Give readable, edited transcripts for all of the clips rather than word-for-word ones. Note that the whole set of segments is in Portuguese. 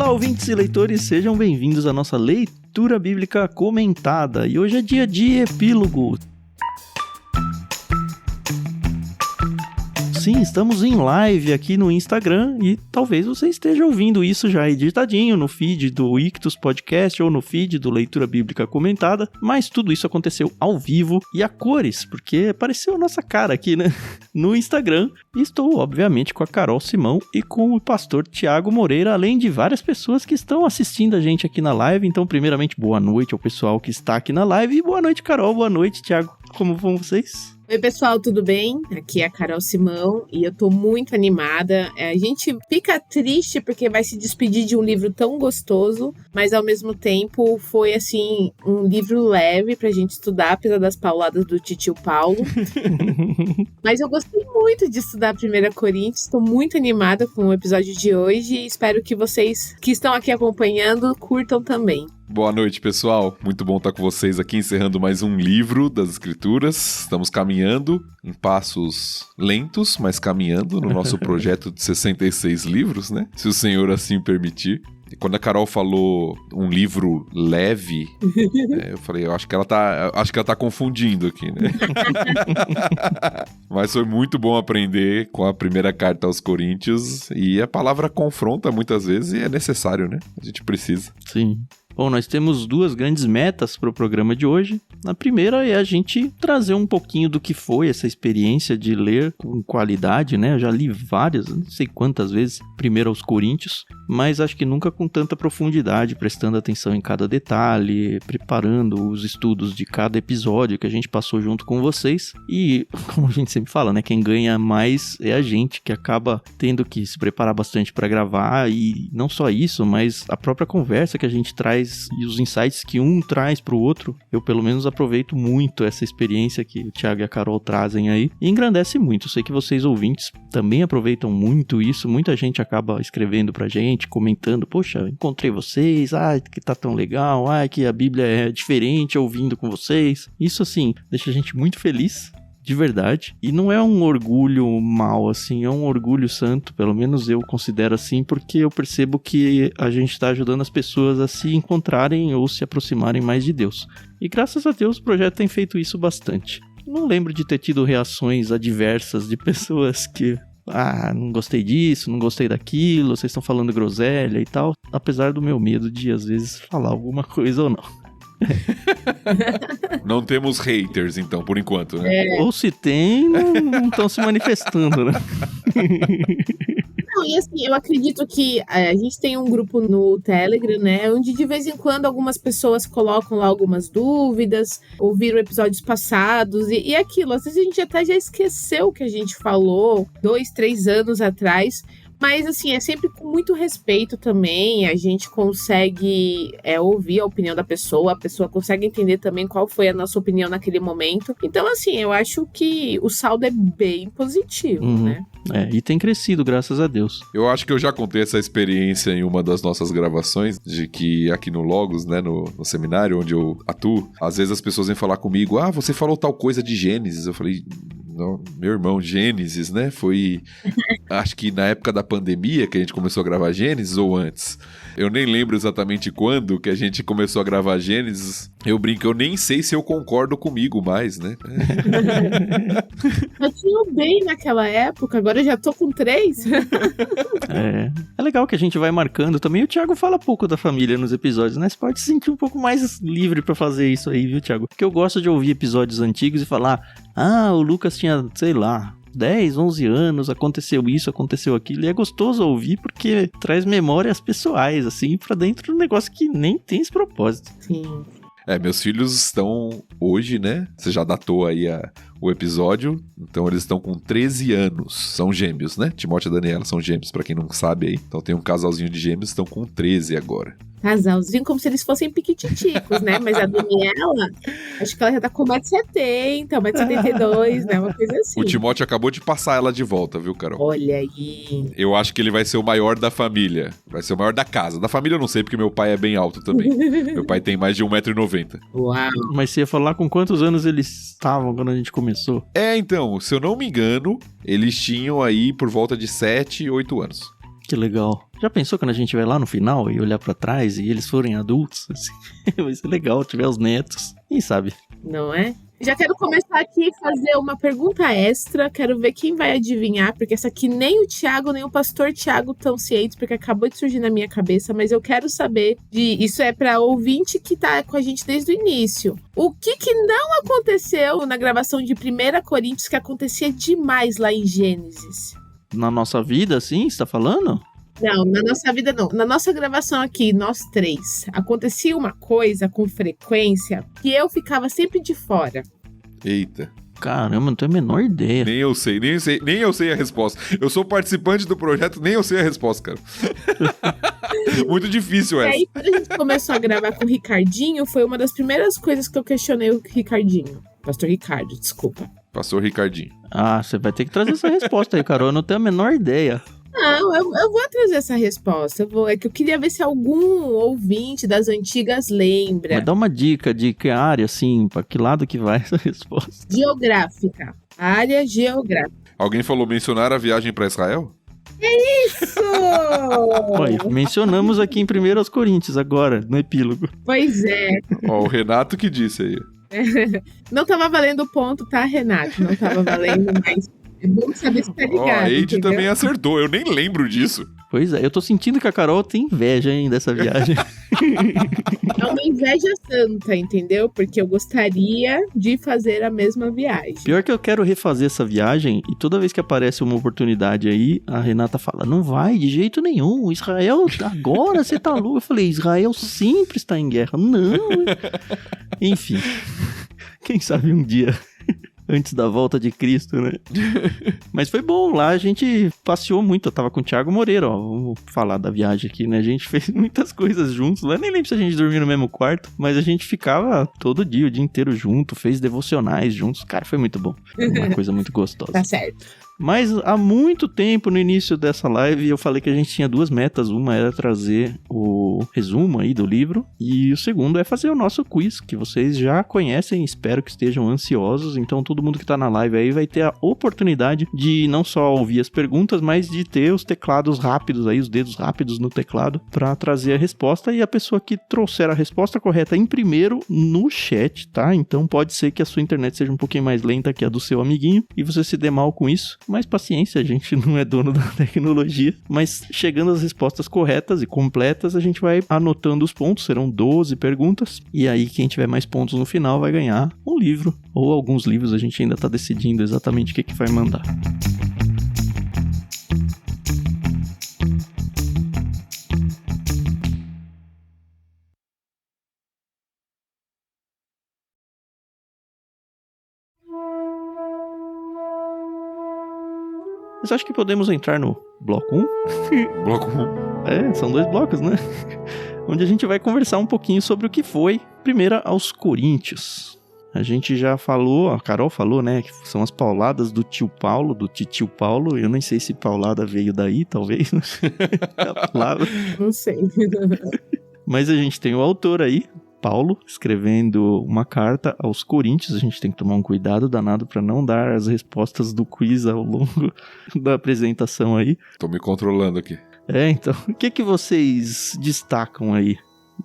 Olá, ouvintes e leitores, sejam bem-vindos à nossa leitura bíblica comentada. E hoje é dia de epílogo. Sim, estamos em live aqui no Instagram e talvez você esteja ouvindo isso já editadinho no feed do Ictus Podcast ou no feed do Leitura Bíblica Comentada, mas tudo isso aconteceu ao vivo e a cores, porque apareceu a nossa cara aqui, né, no Instagram. E estou, obviamente, com a Carol Simão e com o pastor Tiago Moreira, além de várias pessoas que estão assistindo a gente aqui na live. Então, primeiramente, boa noite ao pessoal que está aqui na live e boa noite, Carol, boa noite, Tiago. Como vão vocês? Oi pessoal, tudo bem? Aqui é a Carol Simão e eu tô muito animada. A gente fica triste porque vai se despedir de um livro tão gostoso, mas ao mesmo tempo foi assim um livro leve pra gente estudar, apesar das pauladas do titio Paulo. Mas eu gostei muito de estudar 1 Coríntios, tô muito animada com o episódio de hoje e espero que vocês que estão aqui acompanhando curtam também. Boa noite, pessoal. Muito bom estar com vocês aqui, encerrando mais um livro das Escrituras. Estamos caminhando em passos lentos, mas caminhando no nosso projeto de 66 livros, né? Se o Senhor assim permitir. E quando a Carol falou um livro leve, eu falei, eu acho que ela tá confundindo aqui, né? Mas foi muito bom aprender com a primeira carta aos Coríntios. E a palavra confronta muitas vezes e é necessário, né? A gente precisa. Sim. Bom, nós temos duas grandes metas para o programa de hoje. A primeira é a gente trazer um pouquinho do que foi essa experiência de ler com qualidade, né? Eu já li várias, não sei quantas vezes, primeiro aos Coríntios, mas acho que nunca com tanta profundidade, prestando atenção em cada detalhe, preparando os estudos de cada episódio que a gente passou junto com vocês. E, como a gente sempre fala, né? Quem ganha mais é a gente, que acaba tendo que se preparar bastante para gravar. E não só isso, mas a própria conversa que a gente traz e os insights que um traz pro outro, eu pelo menos aproveito muito essa experiência que o Thiago e a Carol trazem aí, e engrandece muito. Eu sei que vocês ouvintes também aproveitam muito isso, muita gente acaba escrevendo pra gente, comentando, poxa, encontrei vocês, que tá tão legal, que a Bíblia é diferente ouvindo com vocês. Isso assim, deixa a gente muito feliz, de verdade, e não é um orgulho mau, assim, é um orgulho santo, pelo menos eu considero assim, porque eu percebo que a gente está ajudando as pessoas a se encontrarem ou se aproximarem mais de Deus. E graças a Deus o projeto tem feito isso bastante. Não lembro de ter tido reações adversas de pessoas que não gostei disso, não gostei daquilo, vocês estão falando groselha e tal, apesar do meu medo de às vezes falar alguma coisa ou não. Não temos haters, então, por enquanto, né? Ou se tem, não estão se manifestando, né? Não, e assim, eu acredito que a gente tem um grupo no Telegram, né? Onde de vez em quando algumas pessoas colocam lá algumas dúvidas, ouviram episódios passados e aquilo. Às vezes a gente até já esqueceu o que a gente falou 2, 3 anos atrás. Mas, assim, é sempre com muito respeito também, a gente consegue ouvir a opinião da pessoa, a pessoa consegue entender também qual foi a nossa opinião naquele momento. Então, assim, eu acho que o saldo é bem positivo, né? E tem crescido, graças a Deus. Eu acho que eu já contei essa experiência em uma das nossas gravações, de que aqui no Logos, né, no seminário onde eu atuo, às vezes as pessoas vêm falar comigo, você falou tal coisa de Gênesis. Eu falei, não, meu irmão, Gênesis, né, foi, acho que na época da pandemia que a gente começou a gravar Gênesis ou antes. Eu nem lembro exatamente quando que a gente começou a gravar Gênesis. Eu brinco, eu nem sei se eu concordo comigo mais, né? Eu tinha bem naquela época, agora eu já tô com 3. É legal que a gente vai marcando também. O Thiago fala pouco da família nos episódios, né? Você pode se sentir um pouco mais livre pra fazer isso aí, viu, Thiago? Porque eu gosto de ouvir episódios antigos e falar, o Lucas tinha, sei lá, 10, 11 anos, aconteceu isso, aconteceu aquilo, e é gostoso ouvir porque traz memórias pessoais, assim, pra dentro do negócio que nem tem esse propósito. Sim. Meus filhos estão hoje, né? Você já datou aí o episódio, então eles estão com 13 anos, são gêmeos, né? Timóteo e Daniela são gêmeos, pra quem não sabe aí. Então tem um casalzinho de gêmeos, estão com 13 agora. Casalzinho como se eles fossem piquititicos, né? Mas a Daniela, acho que ela já tá com 1,70m, 1,72m, né? Uma coisa assim. O Timóteo acabou de passar ela de volta, viu, Carol? Olha aí. Eu acho que ele vai ser o maior da família. Vai ser o maior da casa. Da família eu não sei, porque meu pai é bem alto também. Meu pai tem mais de 1,90m. Uau. Mas você ia falar com quantos anos eles estavam quando a gente começou? Então, se eu não me engano, eles tinham aí por volta de 7, 8 anos. Que legal. Já pensou quando a gente vai lá no final e olhar pra trás e eles forem adultos? Assim, vai ser legal, tiver os netos. Quem sabe? Não é? Já quero começar aqui a fazer uma pergunta extra. Quero ver quem vai adivinhar, porque essa aqui nem o Thiago, nem o pastor Thiago estão cientes, porque acabou de surgir na minha cabeça, mas eu quero saber isso é para ouvinte que tá com a gente desde o início. O que não aconteceu na gravação de 1 Coríntios que acontecia demais lá em Gênesis? Na nossa vida, assim, você tá falando? Não, na nossa vida não. Na nossa gravação aqui, nós três, acontecia uma coisa com frequência que eu ficava sempre de fora. Eita. Caramba, não tenho a menor ideia. Nem eu sei a resposta. Eu sou participante do projeto, nem eu sei a resposta, cara. Muito difícil essa. E aí, quando a gente começou a gravar com o Ricardinho, foi uma das primeiras coisas que eu questionei o Ricardinho. Pastor Ricardo, desculpa. Pastor Ricardinho. Ah, você vai ter que trazer essa resposta aí, Carol. Eu não tenho a menor ideia. Não, eu vou trazer essa resposta. É que eu queria ver se algum ouvinte das antigas lembra. Mas dá uma dica de que área, assim, pra que lado que vai essa resposta? Geográfica. Área geográfica. Alguém falou mencionar a viagem pra Israel? Isso! Oi, mencionamos aqui em 1 Coríntios agora, no epílogo. Pois é. Ó, o Renato que disse aí. Não tava valendo o ponto, tá, Renato? Não tava valendo, mas é bom saber se tá ligado. Ó, a Eide entendeu? também acertou, eu nem lembro disso. Pois é, eu tô sentindo que a Carol tem inveja, hein, dessa viagem. É uma inveja santa, entendeu? Porque eu gostaria de fazer a mesma viagem. Pior que eu quero refazer essa viagem e toda vez que aparece uma oportunidade aí, a Renata fala, não vai de jeito nenhum, Israel, agora você tá louco. Eu falei, Israel sempre está em guerra. Não. Enfim, quem sabe um dia... Antes da volta de Cristo, né? Mas foi bom, lá a gente passeou muito. Eu tava com o Thiago Moreira, ó. Vamos falar da viagem aqui, né? A gente fez muitas coisas juntos. Lá nem lembro se a gente dormia no mesmo quarto, mas a gente ficava todo dia, o dia inteiro junto, fez devocionais juntos. Cara, foi muito bom. Uma coisa muito gostosa. Tá certo. Mas há muito tempo, no início dessa live, eu falei que a gente tinha duas metas. Uma era trazer o resumo aí do livro. E o segundo é fazer o nosso quiz, que vocês já conhecem. Espero que estejam ansiosos. Então todo mundo que tá na live aí vai ter a oportunidade de não só ouvir as perguntas, mas de ter os teclados rápidos aí, os dedos rápidos no teclado, para trazer a resposta. E a pessoa que trouxer a resposta correta em primeiro no chat, tá? Então pode ser que a sua internet seja um pouquinho mais lenta que a do seu amiguinho e você se dê mal com isso. Mas paciência, a gente não é dono da tecnologia. Mas chegando às respostas corretas e completas, a gente vai anotando os pontos. Serão 12 perguntas. E aí quem tiver mais pontos no final vai ganhar um livro. Ou alguns livros, a gente ainda tá decidindo exatamente o que vai mandar. Mas acho que podemos entrar no bloco 1. Bloco 1. São 2 blocos, né? Onde a gente vai conversar um pouquinho sobre o que foi 1 aos Coríntios. A gente já falou, a Carol falou, né, que são as pauladas do tio Paulo, do titio Paulo. Eu nem sei se paulada veio daí, talvez. A palavra. Não sei. Mas a gente tem o autor aí, Paulo, escrevendo uma carta aos Coríntios. A gente tem que tomar um cuidado danado para não dar as respostas do quiz ao longo da apresentação aí. Tô me controlando aqui. Então, o que vocês destacam aí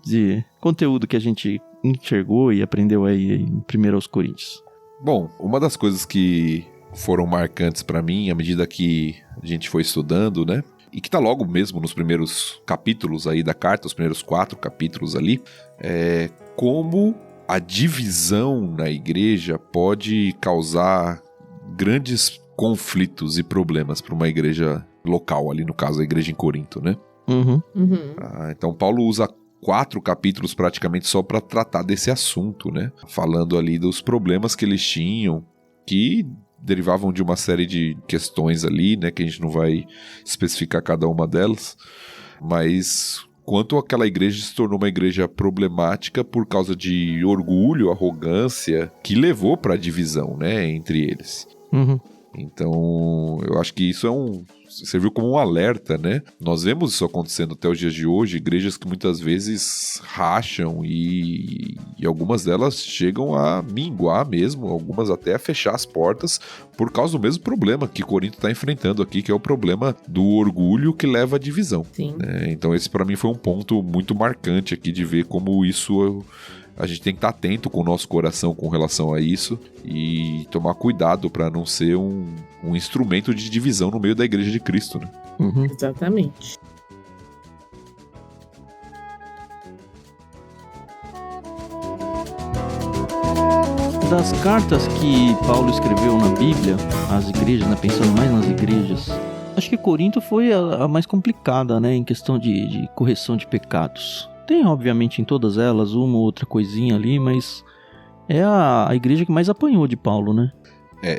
de conteúdo que a gente enxergou e aprendeu aí em 1 aos Coríntios? Bom, uma das coisas que foram marcantes pra mim, à medida que a gente foi estudando, né? E que tá logo mesmo nos primeiros capítulos aí da carta, os primeiros 4 capítulos ali, é como a divisão na igreja pode causar grandes conflitos e problemas para uma igreja local, ali no caso a igreja em Corinto, né? Uhum. Então Paulo usa 4 capítulos praticamente só para tratar desse assunto, né? Falando ali dos problemas que eles tinham, que derivavam de uma série de questões ali, né? Que a gente não vai especificar cada uma delas, mas quanto aquela igreja se tornou uma igreja problemática por causa de orgulho, arrogância, que levou para a divisão, né? Entre eles. Uhum. Então, eu acho que isso serviu como um alerta, né? Nós vemos isso acontecendo até os dias de hoje, igrejas que muitas vezes racham e algumas delas chegam a minguar mesmo, algumas até a fechar as portas por causa do mesmo problema que Corinto está enfrentando aqui, que é o problema do orgulho que leva à divisão. Sim. Então esse para mim foi um ponto muito marcante aqui de ver como isso... A gente tem que estar atento com o nosso coração com relação a isso e tomar cuidado para não ser um instrumento de divisão no meio da igreja de Cristo, né? Uhum. Exatamente. Das cartas que Paulo escreveu na Bíblia, às igrejas, né, pensando mais nas igrejas, acho que Corinto foi a mais complicada, né, em questão de correção de pecados. Tem, obviamente, em todas elas uma ou outra coisinha ali, mas é a igreja que mais apanhou de Paulo, né?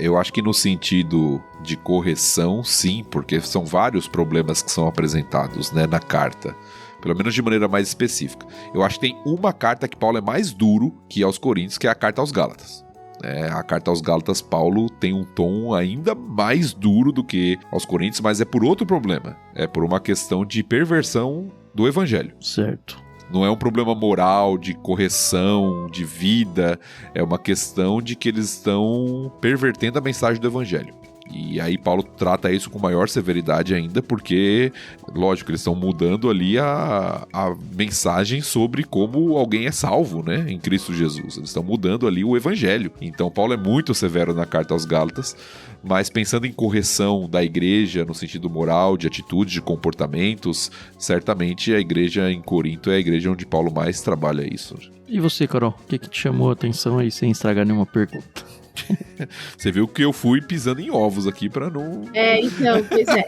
Eu acho que no sentido de correção, sim, porque são vários problemas que são apresentados, né, na carta. Pelo menos de maneira mais específica. Eu acho que tem uma carta que Paulo é mais duro que aos Coríntios, que é a carta aos Gálatas. A carta aos Gálatas, Paulo tem um tom ainda mais duro do que aos Coríntios, mas é por outro problema. É por uma questão de perversão do evangelho. Certo. Não é um problema moral, de correção, de vida. É uma questão de que eles estão pervertendo a mensagem do evangelho. E aí Paulo trata isso com maior severidade ainda, porque, lógico, eles estão mudando ali a mensagem sobre como alguém é salvo, né, em Cristo Jesus. Eles estão mudando ali o evangelho. Então Paulo é muito severo na carta aos Gálatas, mas pensando em correção da igreja no sentido moral, de atitudes, de comportamentos, certamente a igreja em Corinto é a igreja onde Paulo mais trabalha isso. E você, Carol, o que te chamou a atenção aí, sem estragar nenhuma pergunta? Você viu que eu fui pisando em ovos aqui pra não... Então, pois é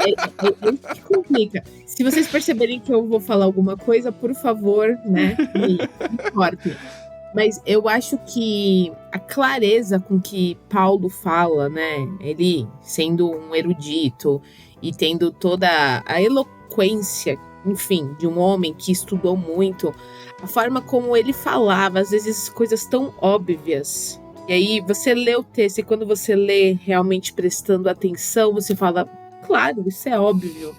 que complica. Se vocês perceberem que eu vou falar alguma coisa, por favor, né, me cortem. Mas eu acho que a clareza com que Paulo fala, né, ele sendo um erudito e tendo toda a eloquência, enfim, de um homem que estudou muito, a forma como ele falava, às vezes coisas tão óbvias. E aí você lê o texto e quando você lê realmente prestando atenção, você fala, claro, isso é óbvio.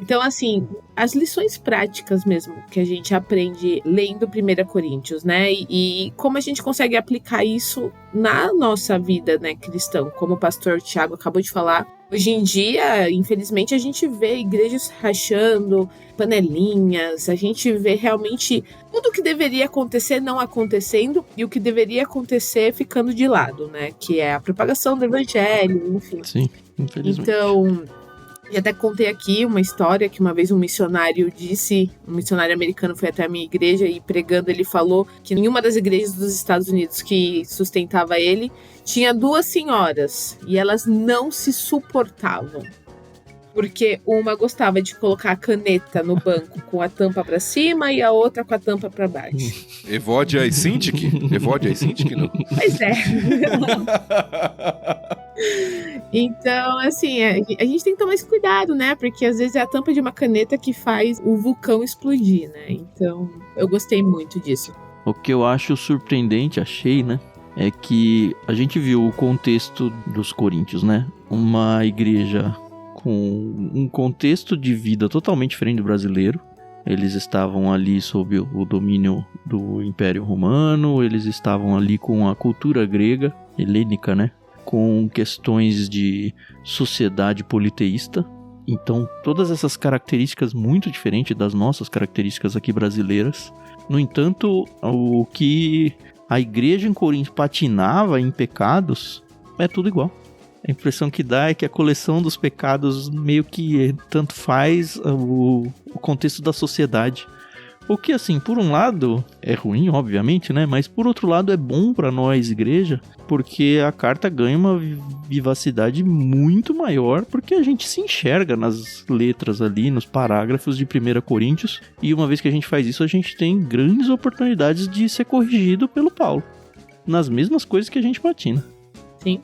Então, assim, as lições práticas mesmo que a gente aprende lendo 1 Coríntios, né? E como a gente consegue aplicar isso na nossa vida, né, cristã, como o pastor Tiago acabou de falar. Hoje em dia, infelizmente, a gente vê igrejas rachando, panelinhas, a gente vê realmente tudo o que deveria acontecer não acontecendo e o que deveria acontecer ficando de lado, né? Que é a propagação do evangelho, enfim. Sim, infelizmente. Então, eu até contei aqui uma história que uma vez um missionário americano foi até a minha igreja e pregando ele falou que em uma das igrejas dos Estados Unidos que sustentava ele, tinha 2 senhoras e elas não se suportavam. Porque uma gostava de colocar a caneta no banco com a tampa pra cima e a outra com a tampa pra baixo. Evodia e Sintik? Evodia e Sintik, não? Pois é. Então, assim, a gente tem que tomar esse cuidado, né? Porque às vezes é a tampa de uma caneta que faz o vulcão explodir, né? Então, eu gostei muito disso. O que eu acho surpreendente, achei, né? É que a gente viu o contexto dos coríntios, né? Uma igreja com um contexto de vida totalmente diferente do brasileiro. Eles estavam ali sob o domínio do Império Romano, eles estavam ali com a cultura grega, helênica, né? Com questões de sociedade politeísta. Então, todas essas características muito diferentes das nossas características aqui brasileiras. No entanto, o que a igreja em Corinto patinava em pecados é tudo igual. A impressão que dá é que a coleção dos pecados meio que tanto faz o contexto da sociedade. O que, assim, por um lado é ruim, obviamente, né? Mas por outro lado é bom para nós, igreja, porque a carta ganha uma vivacidade muito maior, porque a gente se enxerga nas letras ali, nos parágrafos de 1 Coríntios, e uma vez que a gente faz isso, a gente tem grandes oportunidades de ser corrigido pelo Paulo, nas mesmas coisas que a gente patina. Sim.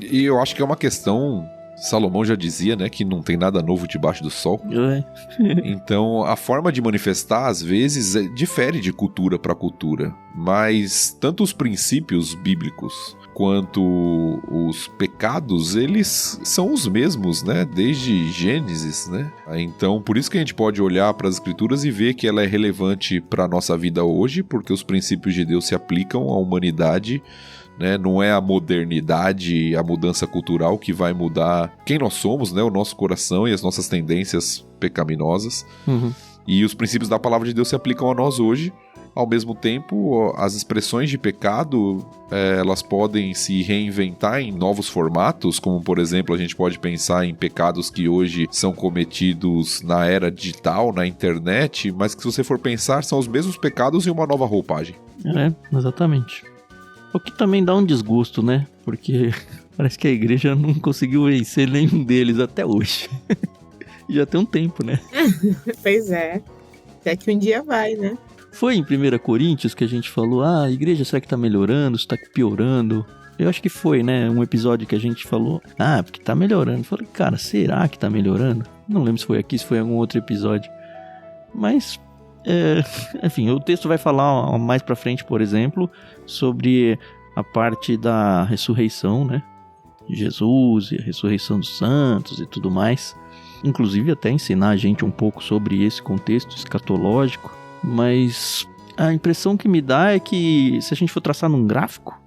E eu acho que é uma questão, Salomão já dizia, né, que não tem nada novo debaixo do sol. Então, a forma de manifestar, às vezes, difere de cultura para cultura. Mas tanto os princípios bíblicos quanto os pecados, eles são os mesmos, né? Desde Gênesis, né? Então, por isso que a gente pode olhar para as Escrituras e ver que ela é relevante para a nossa vida hoje, porque os princípios de Deus se aplicam à humanidade, né? Não é a modernidade, a mudança cultural que vai mudar quem nós somos, né? O nosso coração e as nossas tendências pecaminosas. E os princípios da palavra de Deus se aplicam a nós hoje. Ao mesmo tempo, as expressões de pecado, elas podem se reinventar em novos formatos, como, por exemplo, a gente pode pensar em pecados que hoje são cometidos na era digital, na internet, mas que, se você for pensar, são os mesmos pecados em uma nova roupagem. Exatamente. O que também dá um desgosto, né? Porque parece que a igreja não conseguiu vencer nenhum deles até hoje. Já tem um tempo, né? Pois é. Até que um dia vai, né? Foi em 1 Coríntios que a gente falou, a igreja será que tá melhorando, está piorando? Eu acho que foi, né? Um episódio que a gente falou, porque tá melhorando. Eu falei, cara, será que tá melhorando? Não lembro se foi aqui, se foi em algum outro episódio. Mas, enfim, o texto vai falar mais pra frente, por exemplo, sobre a parte da ressurreição, né? De Jesus e a ressurreição dos santos e tudo mais. Inclusive até ensinar a gente um pouco sobre esse contexto escatológico. Mas a impressão que me dá é que, se a gente for traçar num gráfico,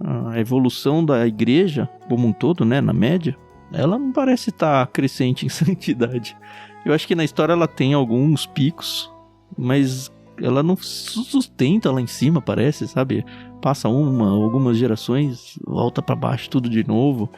a evolução da igreja como um todo, né, na média, ela não parece estar crescente em santidade. Eu acho que na história ela tem alguns picos, mas ela não sustenta lá em cima, parece, sabe? Passa algumas gerações, volta pra baixo tudo de novo.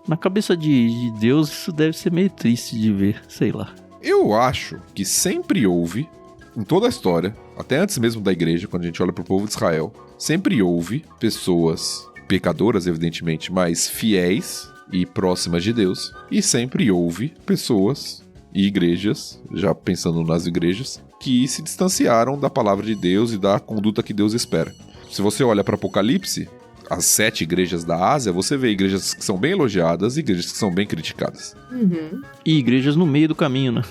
Na cabeça de Deus isso deve ser meio triste de ver, sei lá. Eu acho que sempre houve, em toda a história, até antes mesmo da igreja, quando a gente olha pro povo de Israel, sempre houve pessoas pecadoras, evidentemente, mas fiéis e próximas de Deus, e sempre houve pessoas e igrejas, já pensando nas igrejas, que se distanciaram da palavra de Deus e da conduta que Deus espera. Se você olha para Apocalipse, as 7 igrejas da Ásia, você vê igrejas que são bem elogiadas e igrejas que são bem criticadas. E igrejas no meio do caminho, né?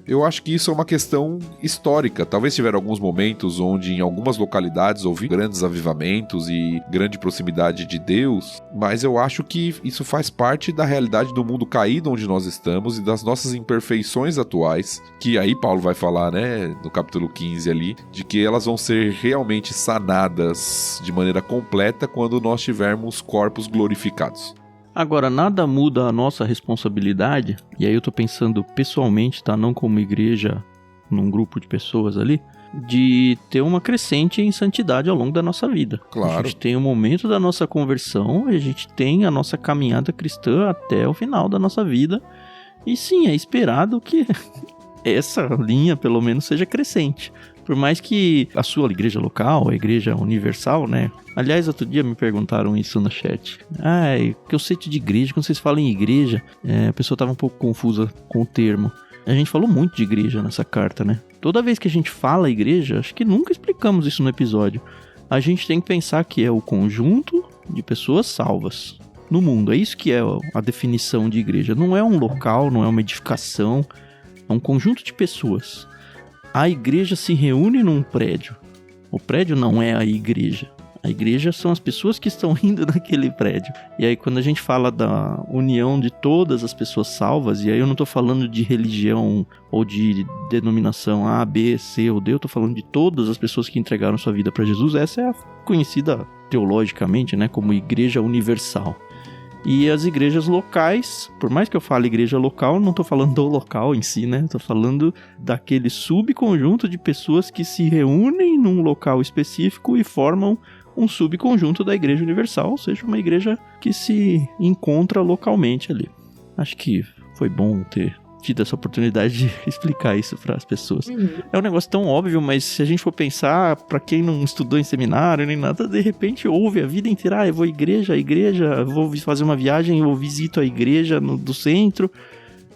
Eu acho que isso é uma questão histórica. Talvez tiveram alguns momentos onde em algumas localidades houve grandes avivamentos e grande proximidade de Deus, mas eu acho que isso faz parte da realidade do mundo caído onde nós estamos e das nossas imperfeições atuais, que aí Paulo vai falar, né, no capítulo 15 ali, de que elas vão ser realmente sanadas de maneira completa quando nós tivermos corpos glorificados. Agora, nada muda a nossa responsabilidade, e aí eu tô pensando pessoalmente, tá? Não como igreja, num grupo de pessoas ali, de ter uma crescente em santidade ao longo da nossa vida. Claro. A gente tem o momento da nossa conversão, e a gente tem a nossa caminhada cristã até o final da nossa vida, e sim, é esperado que essa linha, pelo menos, seja crescente. Por mais que a sua igreja local, a igreja universal, né? Aliás, outro dia me perguntaram isso no chat. Que eu sei de igreja, quando vocês falam em igreja, a pessoa estava um pouco confusa com o termo. A gente falou muito de igreja nessa carta, né? Toda vez que a gente fala igreja, acho que nunca explicamos isso no episódio. A gente tem que pensar que é o conjunto de pessoas salvas no mundo. É isso que é a definição de igreja. Não é um local, não é uma edificação, é um conjunto de pessoas. A igreja se reúne num prédio. O prédio não é a igreja. A igreja são as pessoas que estão indo naquele prédio. E aí quando a gente fala da união de todas as pessoas salvas, e aí eu não estou falando de religião ou de denominação A, B, C ou D, eu estou falando de todas as pessoas que entregaram sua vida para Jesus. Essa é a conhecida teologicamente, né, como igreja universal. E as igrejas locais, por mais que eu fale igreja local, não estou falando do local em si, né? Estou falando daquele subconjunto de pessoas que se reúnem num local específico e formam um subconjunto da igreja universal, ou seja, uma igreja que se encontra localmente ali. Acho que foi bom ter tido essa oportunidade de explicar isso para as pessoas. É um negócio tão óbvio, mas se a gente for pensar, para quem não estudou em seminário nem nada, de repente ouve a vida inteira, eu vou à igreja, vou fazer uma viagem, eu visito a igreja do centro,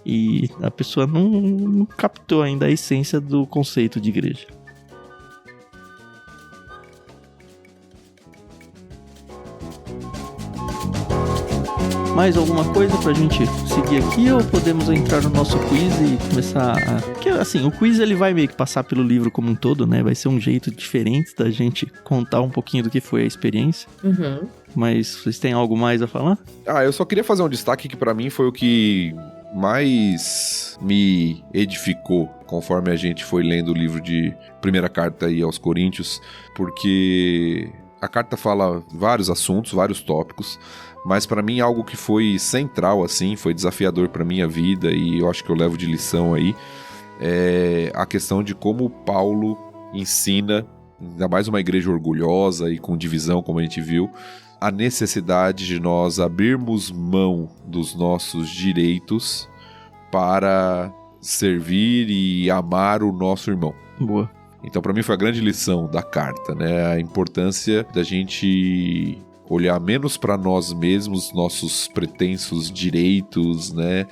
e a pessoa não captou ainda a essência do conceito de igreja. Mais alguma coisa pra gente seguir aqui ou podemos entrar no nosso quiz e começar a... Porque, assim, o quiz ele vai meio que passar pelo livro como um todo, né? Vai ser um jeito diferente da gente contar um pouquinho do que foi a experiência. Uhum. Mas vocês têm algo mais a falar? Eu só queria fazer um destaque que pra mim foi o que mais me edificou conforme a gente foi lendo o livro de primeira carta aí aos Coríntios, porque a carta fala vários assuntos, vários tópicos, mas pra mim algo que foi central, assim, foi desafiador pra minha vida e eu acho que eu levo de lição aí, é a questão de como Paulo ensina, ainda mais uma igreja orgulhosa e com divisão, como a gente viu, a necessidade de nós abrirmos mão dos nossos direitos para servir e amar o nosso irmão. Boa. Então, para mim, foi a grande lição da carta, né? A importância da gente olhar menos para nós mesmos, nossos pretensos direitos, né?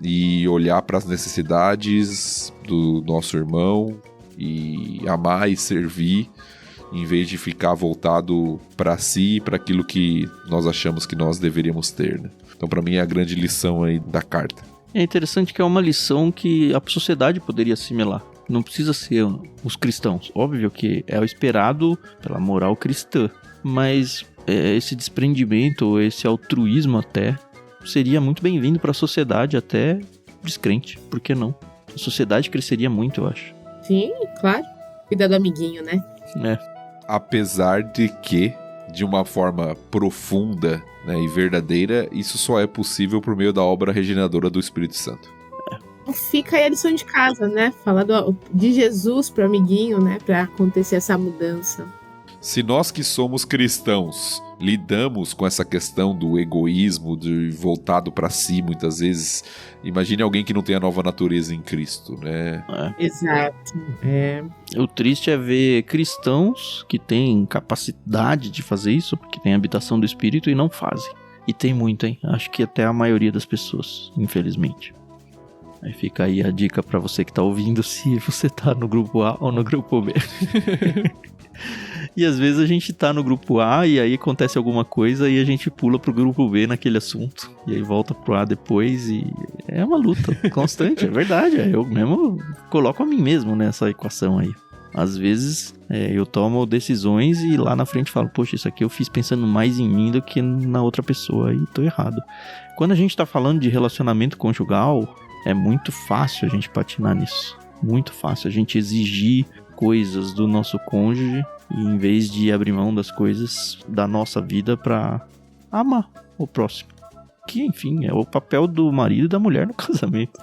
E olhar para as necessidades do nosso irmão e amar e servir, em vez de ficar voltado para si e para aquilo que nós achamos que nós deveríamos ter, né? Então, para mim, é a grande lição aí da carta. É interessante que é uma lição que a sociedade poderia assimilar. Não precisa ser os cristãos. Óbvio que é o esperado pela moral cristã. Mas esse desprendimento, esse altruísmo até, seria muito bem-vindo para a sociedade até descrente. Por que não? A sociedade cresceria muito, eu acho. Sim, claro. Cuidar do amiguinho, né? Apesar de que, de uma forma profunda, né, e verdadeira, isso só é possível por meio da obra regeneradora do Espírito Santo. Fica aí a lição de casa, né? Falar de Jesus pro amiguinho, né? Pra acontecer essa mudança. Se nós que somos cristãos lidamos com essa questão do egoísmo, de voltado para si muitas vezes, imagine alguém que não tem a nova natureza em Cristo, né? Exato. O triste é ver cristãos que têm capacidade de fazer isso, porque tem habitação do Espírito e não fazem. E tem muito, hein? Acho que até a maioria das pessoas, infelizmente. Aí fica aí a dica pra você que tá ouvindo, se você tá no grupo A ou no grupo B. E às vezes a gente tá no grupo A e aí acontece alguma coisa e a gente pula pro grupo B naquele assunto. E aí volta pro A depois e é uma luta constante, é verdade. Eu mesmo coloco a mim mesmo nessa equação aí. Às vezes eu tomo decisões e lá na frente falo, poxa, isso aqui eu fiz pensando mais em mim do que na outra pessoa e tô errado. Quando a gente tá falando de relacionamento conjugal, é muito fácil a gente patinar nisso. Muito fácil a gente exigir coisas do nosso cônjuge e em vez de abrir mão das coisas da nossa vida pra amar o próximo. Que, enfim, é o papel do marido e da mulher no casamento.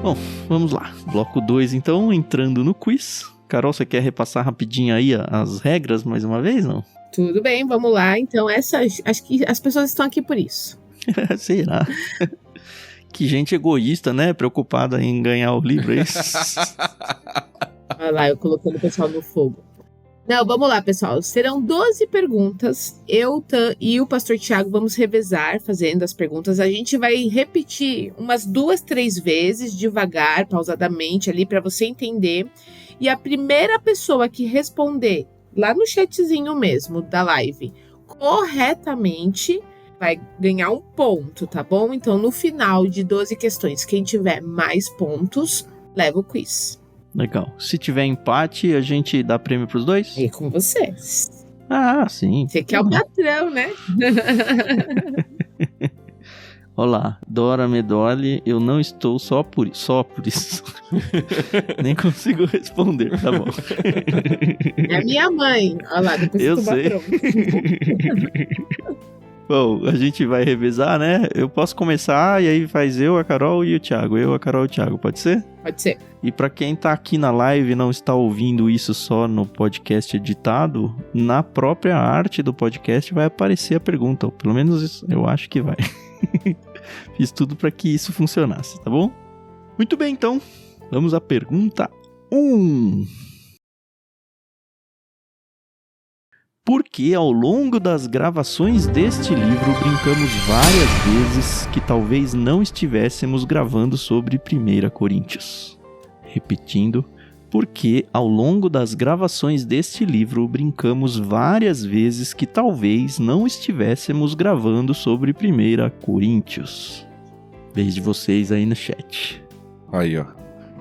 Bom, vamos lá. Bloco 2, então, entrando no quiz. Carol, você quer repassar rapidinho aí as regras mais uma vez, não? Tudo bem, vamos lá. Então, acho que as pessoas estão aqui por isso. Será? Que gente egoísta, né? Preocupada em ganhar o livro, é isso? Olha lá, eu colocando o pessoal no fogo. Não, vamos lá, pessoal. Serão 12 perguntas. Eu, Tan e o pastor Thiago vamos revezar fazendo as perguntas. A gente vai repetir umas 2, 3 vezes, devagar, pausadamente ali, para você entender. E a primeira pessoa que responder lá no chatzinho mesmo da live corretamente vai ganhar um ponto, tá bom? Então, no final de 12 questões, quem tiver mais pontos, leva o quiz. Legal. Se tiver empate, a gente dá prêmio pros dois? É com vocês. Ah, sim. Você que é o patrão, né? Olá, Dora Medoli, eu não estou só por isso. Nem consigo responder, tá bom. É a minha mãe. Olha lá, depois eu do sei. patrão. Bom, a gente vai revezar, né? Eu posso começar e aí faz eu, a Carol e o Thiago. Eu, a Carol e o Thiago, pode ser? Pode ser. E pra quem tá aqui na live e não está ouvindo isso só no podcast editado, na própria arte do podcast vai aparecer a pergunta. Ou pelo menos isso, eu acho que vai. Fiz tudo pra que isso funcionasse, tá bom? Muito bem, então. Vamos à pergunta 1. Porque ao longo das gravações deste livro brincamos várias vezes que talvez não estivéssemos gravando sobre 1 Coríntios. Repetindo, porque ao longo das gravações deste livro brincamos várias vezes que talvez não estivéssemos gravando sobre 1 Coríntios. Beijo de vocês aí no chat. Aí, ó.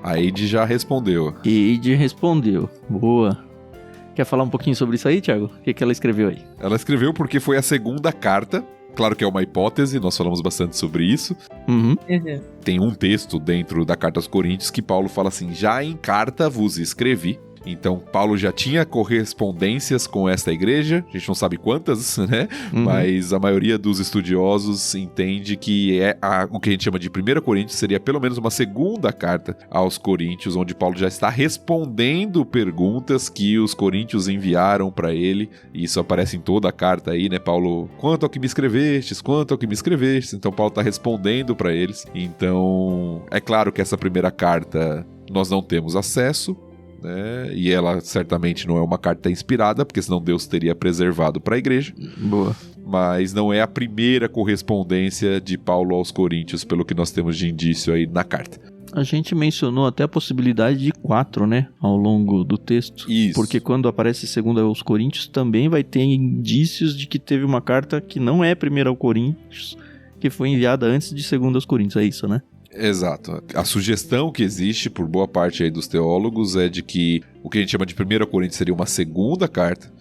A Eide já respondeu. Eide respondeu. Boa. Quer falar um pouquinho sobre isso aí, Thiago? O que ela escreveu aí? Ela escreveu porque foi a segunda carta. Claro que é uma hipótese, nós falamos bastante sobre isso. Uhum. Tem um texto dentro da Carta aos Coríntios que Paulo fala assim: já em carta vos escrevi. Então, Paulo já tinha correspondências com esta igreja, a gente não sabe quantas, né? Mas a maioria dos estudiosos entende que o que a gente chama de 1 Coríntios seria pelo menos uma segunda carta aos Coríntios, onde Paulo já está respondendo perguntas que os coríntios enviaram para ele. E isso aparece em toda a carta aí, né? Paulo, quanto ao que me escrevestes, quanto ao que me escrevestes. Então, Paulo está respondendo para eles. Então, é claro que essa primeira carta nós não temos acesso, né? E ela certamente não é uma carta inspirada, porque senão Deus teria preservado para a igreja. Boa. Mas não é a primeira correspondência de Paulo aos Coríntios, pelo que nós temos de indício aí na carta. A gente mencionou até a possibilidade de 4, né? Ao longo do texto. Isso. Porque quando aparece 2 aos Coríntios, também vai ter indícios de que teve uma carta que não é 1 aos Coríntios, que foi enviada antes de 2 aos Coríntios. É isso, né? Exato. A sugestão que existe por boa parte aí dos teólogos é de que o que a gente chama de 1 Coríntios seria uma segunda carta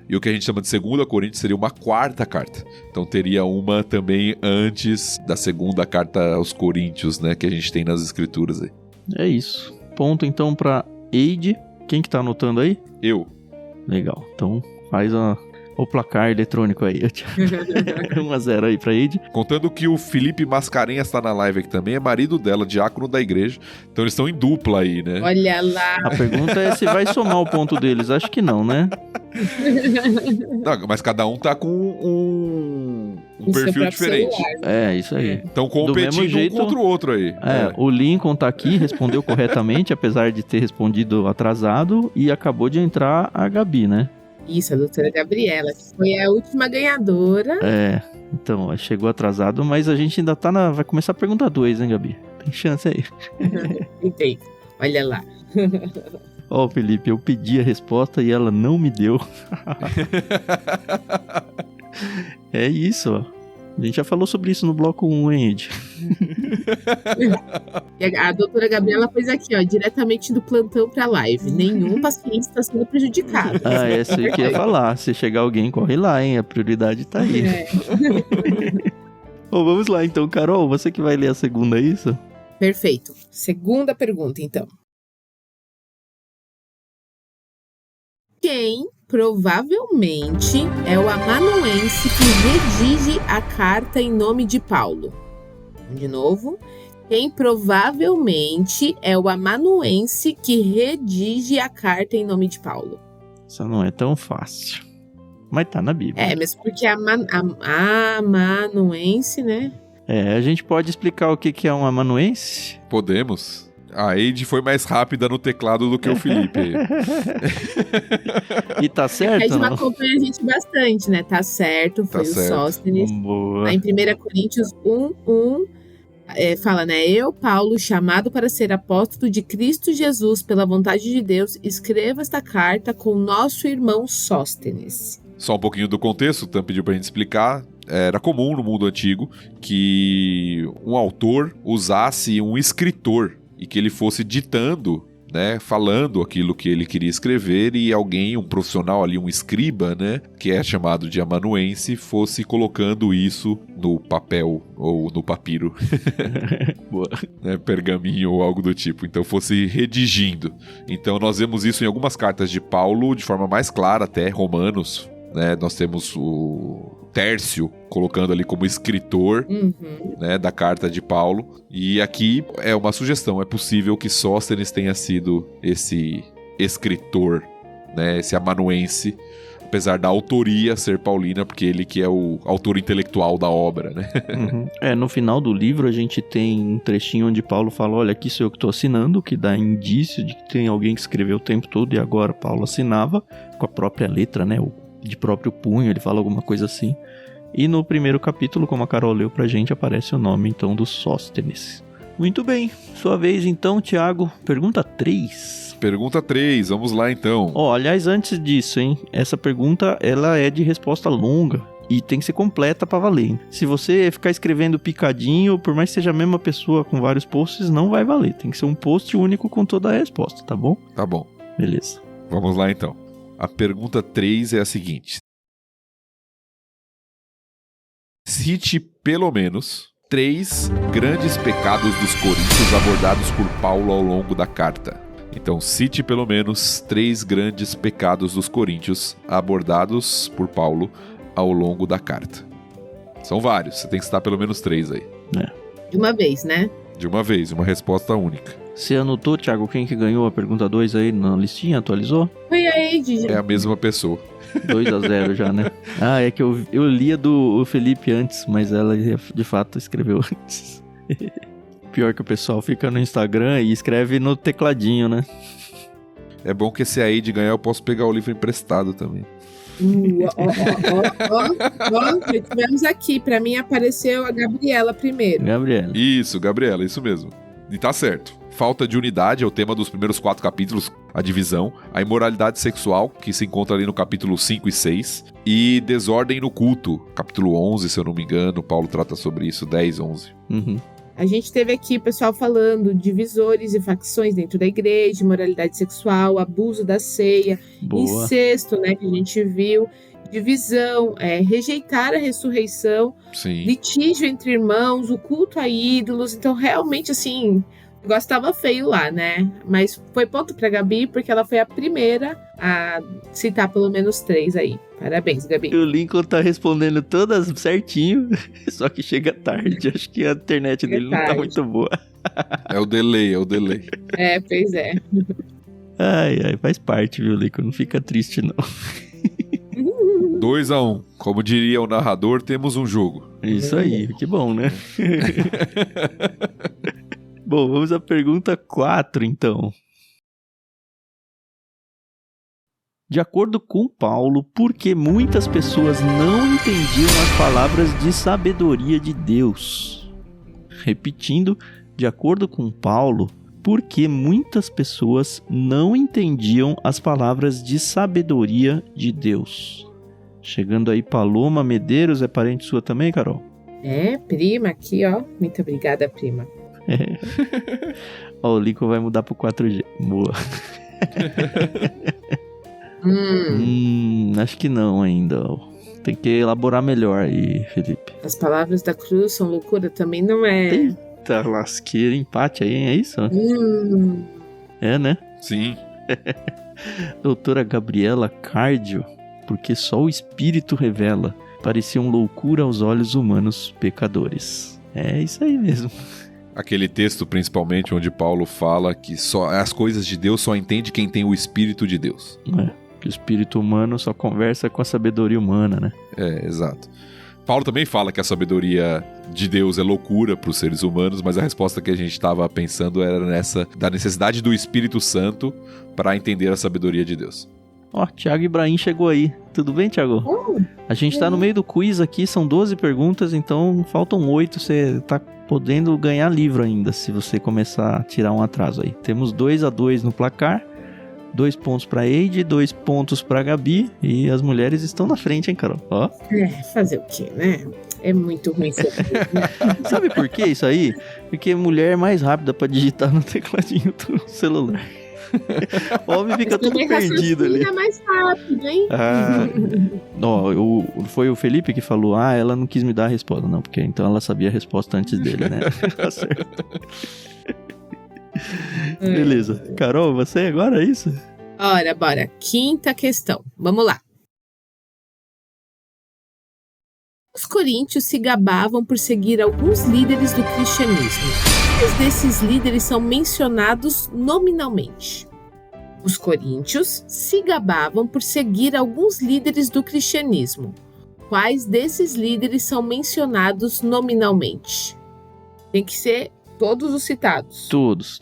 e o que a gente chama de 2 Coríntios seria uma quarta carta. Então teria uma também antes da segunda carta aos Coríntios, né, que a gente tem nas escrituras aí. É isso. Ponto então pra Eide. Quem que tá anotando aí? Eu. Legal. Então faz o placar eletrônico aí. 1-0 aí pra Eide. Contando que o Felipe Mascarenhas está na live aqui também, é marido dela, diácono da igreja. Então eles estão em dupla aí, né? Olha lá. A pergunta é se vai somar o ponto deles. Acho que não, né? Não, mas cada um tá com um perfil diferente. É, isso aí. Estão competindo jeito, um contra o outro aí. O Lincoln tá aqui, respondeu corretamente, apesar de ter respondido atrasado, e acabou de entrar a Gabi, né? Isso, a doutora Gabriela, que foi a última ganhadora. Então, chegou atrasado, mas a gente ainda tá vai começar a pergunta 2, hein, Gabi? Tem chance aí. Entendi. Olha lá. Ó, Felipe, eu pedi a resposta e ela não me deu. É isso, ó. A gente já falou sobre isso no bloco 1, hein, Ed? A doutora Gabriela fez aqui, ó, diretamente do plantão pra live. Nenhum paciente está sendo prejudicado. Essa aí que eu ia falar. Se chegar alguém, corre lá, hein? A prioridade tá aí. Bom, vamos lá então, Carol. Você que vai ler a segunda, é isso? Perfeito. Segunda pergunta, então. Quem provavelmente é o amanuense que redige a carta em nome de Paulo? De novo. Quem provavelmente é o amanuense que redige a carta em nome de Paulo? Isso não é tão fácil. Mas tá na Bíblia. É, mesmo porque a amanuense, né? A gente pode explicar o que é um amanuense? Podemos. A Eide foi mais rápida no teclado do que o Felipe. E tá certo? A Edma acompanha a gente bastante, né? Tá certo, foi tá o certo. Sóstenes. Boa. Lá em 1 Coríntios 1:1, fala, né? Eu, Paulo, chamado para ser apóstolo de Cristo Jesus pela vontade de Deus, escreva esta carta com nosso irmão Sóstenes. Só um pouquinho do contexto, o Tam pediu pra gente explicar. Era comum no mundo antigo que um autor usasse um escritor e que ele fosse ditando, né, falando aquilo que ele queria escrever, e alguém, um profissional ali, um escriba, né, que é chamado de amanuense, fosse colocando isso no papel ou no papiro, né, pergaminho ou algo do tipo. Então fosse redigindo. Então nós vemos isso em algumas cartas de Paulo de forma mais clara, até Romanos, né, nós temos o Tércio colocando ali como escritor, né, da carta de Paulo. E aqui é uma sugestão, é possível que Sóstenes tenha sido esse escritor, né, esse amanuense, apesar da autoria ser paulina, porque ele que é o autor intelectual da obra, né? No final do livro a gente tem um trechinho onde Paulo fala, olha, aqui sou eu que estou assinando, que dá indício de que tem alguém que escreveu o tempo todo, e agora Paulo assinava com a própria letra, né, de próprio punho, ele fala alguma coisa assim. E no primeiro capítulo, como a Carol leu pra gente, aparece o nome então do Sóstenes. Muito bem, sua vez então, Thiago. Pergunta 3. Pergunta 3, vamos lá então. Aliás, antes disso, hein? Essa pergunta, ela é de resposta longa e tem que ser completa pra valer, hein? Se você ficar escrevendo picadinho, por mais que seja a mesma pessoa com vários posts, não vai valer. Tem que ser um post único com toda a resposta, tá bom? Tá bom. Beleza. Vamos lá então. A pergunta 3 é a seguinte. Cite pelo menos 3 grandes pecados dos coríntios abordados por Paulo ao longo da carta. Então, cite pelo menos 3 grandes pecados dos coríntios abordados por Paulo ao longo da carta. São vários, você tem que citar pelo menos 3 aí. De uma vez, né? De uma vez, uma resposta única. Você anotou, Thiago, quem que ganhou a pergunta 2 aí na listinha? Atualizou? Foi a Ed. É a mesma pessoa. 2-0 já, né? Ah, é que eu lia do Felipe antes, mas ela de fato escreveu antes. Pior que o pessoal fica no Instagram e escreve no tecladinho, né? É bom que se a Eide ganhar, eu posso pegar o livro emprestado também. Já tivemos aqui. Pra mim apareceu a Gabriela primeiro. Gabriela. Isso, Gabriela, isso mesmo. E tá certo. Falta de unidade é o tema dos primeiros 4 capítulos, a divisão. A imoralidade sexual, que se encontra ali no capítulo 5 e 6. E desordem no culto, capítulo 11, se eu não me engano. Paulo trata sobre isso, 10, 11. Uhum. A gente teve aqui o pessoal falando divisores e facções dentro da igreja, moralidade sexual, abuso da ceia, Boa. incesto, né, que a gente viu, divisão, rejeitar a ressurreição, Sim. litígio entre irmãos, o culto a ídolos. Então, realmente, assim, o negócio tava feio lá, né? Mas foi ponto pra Gabi, porque ela foi a primeira a citar pelo menos 3 aí. Parabéns, Gabi. O Lincoln tá respondendo todas certinho, só que chega tarde. Acho que a internet dele não tá muito boa. É o delay. Pois é. Ai, faz parte, viu, Lincoln? Não fica triste, não. 2-1. Como diria o narrador, temos um jogo. Isso aí, que bom, né? Bom, vamos à pergunta 4, então. De acordo com Paulo, por que muitas pessoas não entendiam as palavras de sabedoria de Deus? Repetindo, de acordo com Paulo, por que muitas pessoas não entendiam as palavras de sabedoria de Deus? Chegando aí, Paloma Medeiros, é parente sua também, Carol? É, prima aqui, ó. Muito obrigada, prima. Ó, o Lincoln vai mudar pro 4G. Boa. Acho que não ainda. Tem que elaborar melhor aí, Felipe. As palavras da cruz são loucura, também não é. Eita, lasqueira, empate aí, é isso? É, né? Sim. Doutora Gabriela Cardio, porque só o Espírito revela, pareciam loucura aos olhos humanos pecadores. É isso aí mesmo. Aquele texto, principalmente, onde Paulo fala que só as coisas de Deus só entende quem tem o Espírito de Deus. Que o espírito humano só conversa com a sabedoria humana, né? Exato. Paulo também fala que a sabedoria de Deus é loucura para os seres humanos, mas a resposta que a gente estava pensando era nessa da necessidade do Espírito Santo para entender a sabedoria de Deus. Ó, Thiago Ibrahim chegou aí. Tudo bem, Thiago? A gente tá no meio do quiz aqui, são 12 perguntas, então faltam 8, você tá podendo ganhar livro ainda, se você começar a tirar um atraso aí. Temos 2-2 no placar, 2 pontos pra Eide, 2 pontos pra Gabi, e as mulheres estão na frente, hein, Carol? Ó. Fazer o quê, né? É muito ruim isso aqui, né? Sabe por que isso aí? Porque mulher é mais rápida pra digitar no tecladinho do celular. Homem fica tudo perdido ali. É mais rápido, hein? Foi o Felipe que falou, ela não quis me dar a resposta. Não, porque então ela sabia a resposta antes dele, né? Tá certo. Beleza. Carol, você agora é isso? Ora, bora. 5ª questão. Vamos lá. Os coríntios se gabavam por seguir alguns líderes do cristianismo. Quais desses líderes são mencionados nominalmente? Os coríntios se gabavam por seguir alguns líderes do cristianismo. Quais desses líderes são mencionados nominalmente? Tem que ser todos os citados. Todos.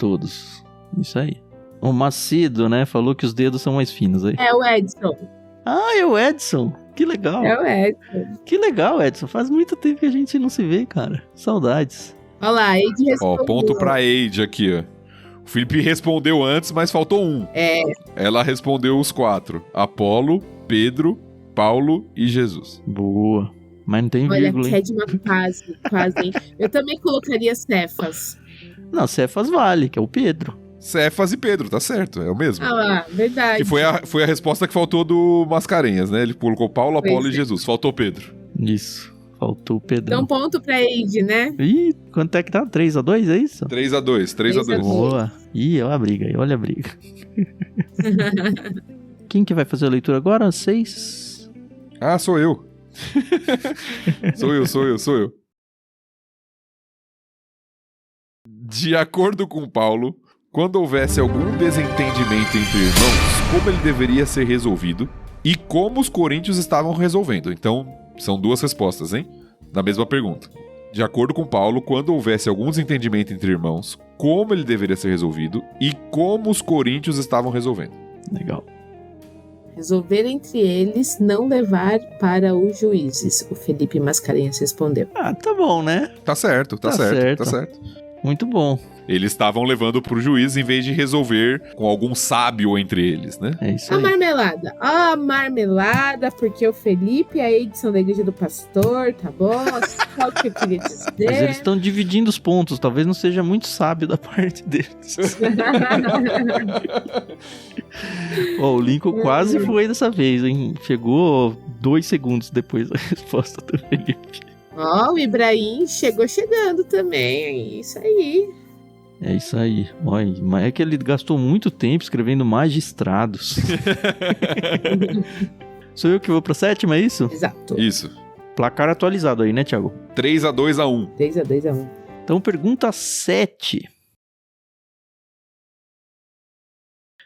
Isso aí. O Macedo, né, falou que os dedos são mais finos aí. É o Edson. Ah, é o Edson. Que legal. É o Edson. Que legal, Edson. Faz muito tempo que a gente não se vê, cara. Saudades. Olha lá, a Eide respondeu. Ó, ponto pra Eide aqui, ó. O Felipe respondeu antes, mas faltou um. É. Ela respondeu os 4. Apolo, Pedro, Paulo e Jesus. Boa. Mas não tem Olha, vírgula, que hein? é de uma quase, hein? Eu também colocaria Cefas. Não, Cefas vale, que é o Pedro. Cefas e Pedro, tá certo, é o mesmo. Ah lá, verdade. Que foi a resposta que faltou do Mascarenhas, né? Ele colocou Paulo, Apolo Pois e é. Jesus. Faltou Pedro. Isso. Faltou o Pedro. Então, ponto pra Eide, né? Ih, quanto é que tá? 3-2, é isso? 3-2, 3-2. Boa. Ih, olha a briga aí, olha a briga. Quem que vai fazer a leitura agora? 6. Ah, sou eu. Sou eu. De acordo com Paulo, quando houvesse algum desentendimento entre irmãos, como ele deveria ser resolvido e como os coríntios estavam resolvendo. Então, são 2 respostas, hein? Na mesma pergunta. De acordo com Paulo, quando houvesse algum desentendimento entre irmãos, como ele deveria ser resolvido e como os coríntios estavam resolvendo. Legal. Resolver entre eles, não levar para os juízes. O Felipe Mascarenhas respondeu. Ah, tá bom, né? Tá certo. Tá certo. Muito bom. Eles estavam levando pro juiz em vez de resolver com algum sábio entre eles, né? É isso A aí. marmelada. A marmelada, porque o Felipe e a Eide são da igreja do pastor, tá bom? Só o que eu queria Mas eles dizer. estão dividindo os pontos. Talvez não seja muito sábio da parte deles. Ó, o Lincoln quase foi dessa vez, hein? Chegou 2 segundos depois da resposta do Felipe. Ó, o Ibrahim chegou chegando também. Isso aí. É isso aí. Olha, mas é que ele gastou muito tempo escrevendo magistrados. Sou eu que vou pra 7ª, é isso? Exato. Isso. Placar atualizado aí, né, Thiago? 3-2-1. 3-2-1. Então, pergunta 7.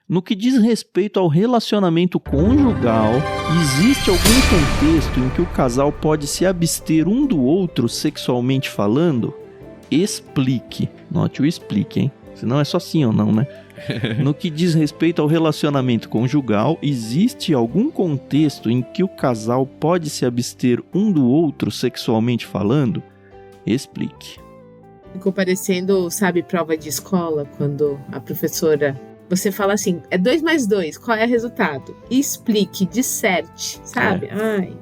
No que diz respeito ao relacionamento conjugal, existe algum contexto em que o casal pode se abster um do outro sexualmente falando? Explique. Note o explique, hein? Senão é só sim ou não, né? No que diz respeito ao relacionamento conjugal, existe algum contexto em que o casal pode se abster um do outro sexualmente falando? Explique. Ficou parecendo, sabe, prova de escola, quando a professora... Você fala assim, é 2 mais 2, qual é o resultado? Explique, disserte, sabe? Ai.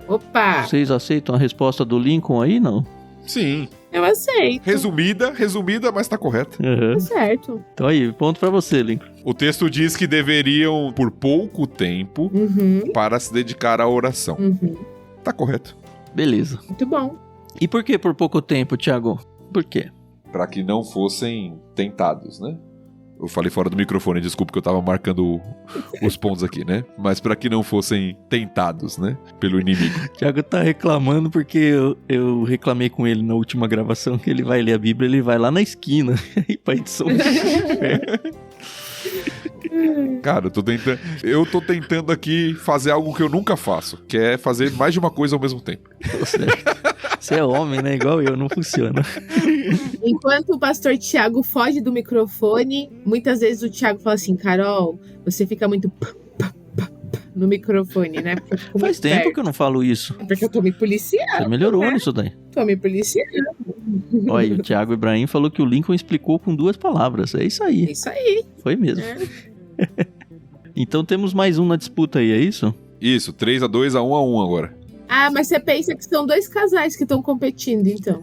Opa! Vocês aceitam a resposta do Lincoln aí, não? Sim. Eu aceito. Resumida, mas tá correta. Uhum. Tá certo. Então aí, ponto pra você, Lincoln. O texto diz que deveriam, por pouco tempo, Uhum, para se dedicar à oração. uhum. Tá correto. Beleza. Muito bom. E por que por pouco tempo, Thiago? Por quê? Para que não fossem tentados, né? Eu falei fora do microfone, desculpa que eu tava marcando os pontos aqui, né? Mas para que não fossem tentados, né? Pelo inimigo. O Thiago tá reclamando porque eu reclamei com ele na última gravação que ele vai ler a Bíblia, ele vai lá na esquina e pra edição. Cara, eu tô tentando aqui fazer algo que eu nunca faço, que é fazer mais de uma coisa ao mesmo tempo. Você é homem, né? Igual eu, não funciona. Enquanto o pastor Tiago foge do microfone, muitas vezes o Tiago fala assim, Carol, você fica muito no microfone, né? Porque eu fico Faz muito tempo perto. que eu não falo isso. Porque eu tô me policiando. Você melhorou nisso daí. Tô me policiando. Olha, o Thiago Ibrahim falou que o Lincoln explicou com 2 palavras. É isso aí. É isso aí. Foi mesmo. É. Então temos mais um na disputa aí, é isso? Isso, 3-2, 1-1 agora. Ah, mas você pensa que são 2 casais que estão competindo, então.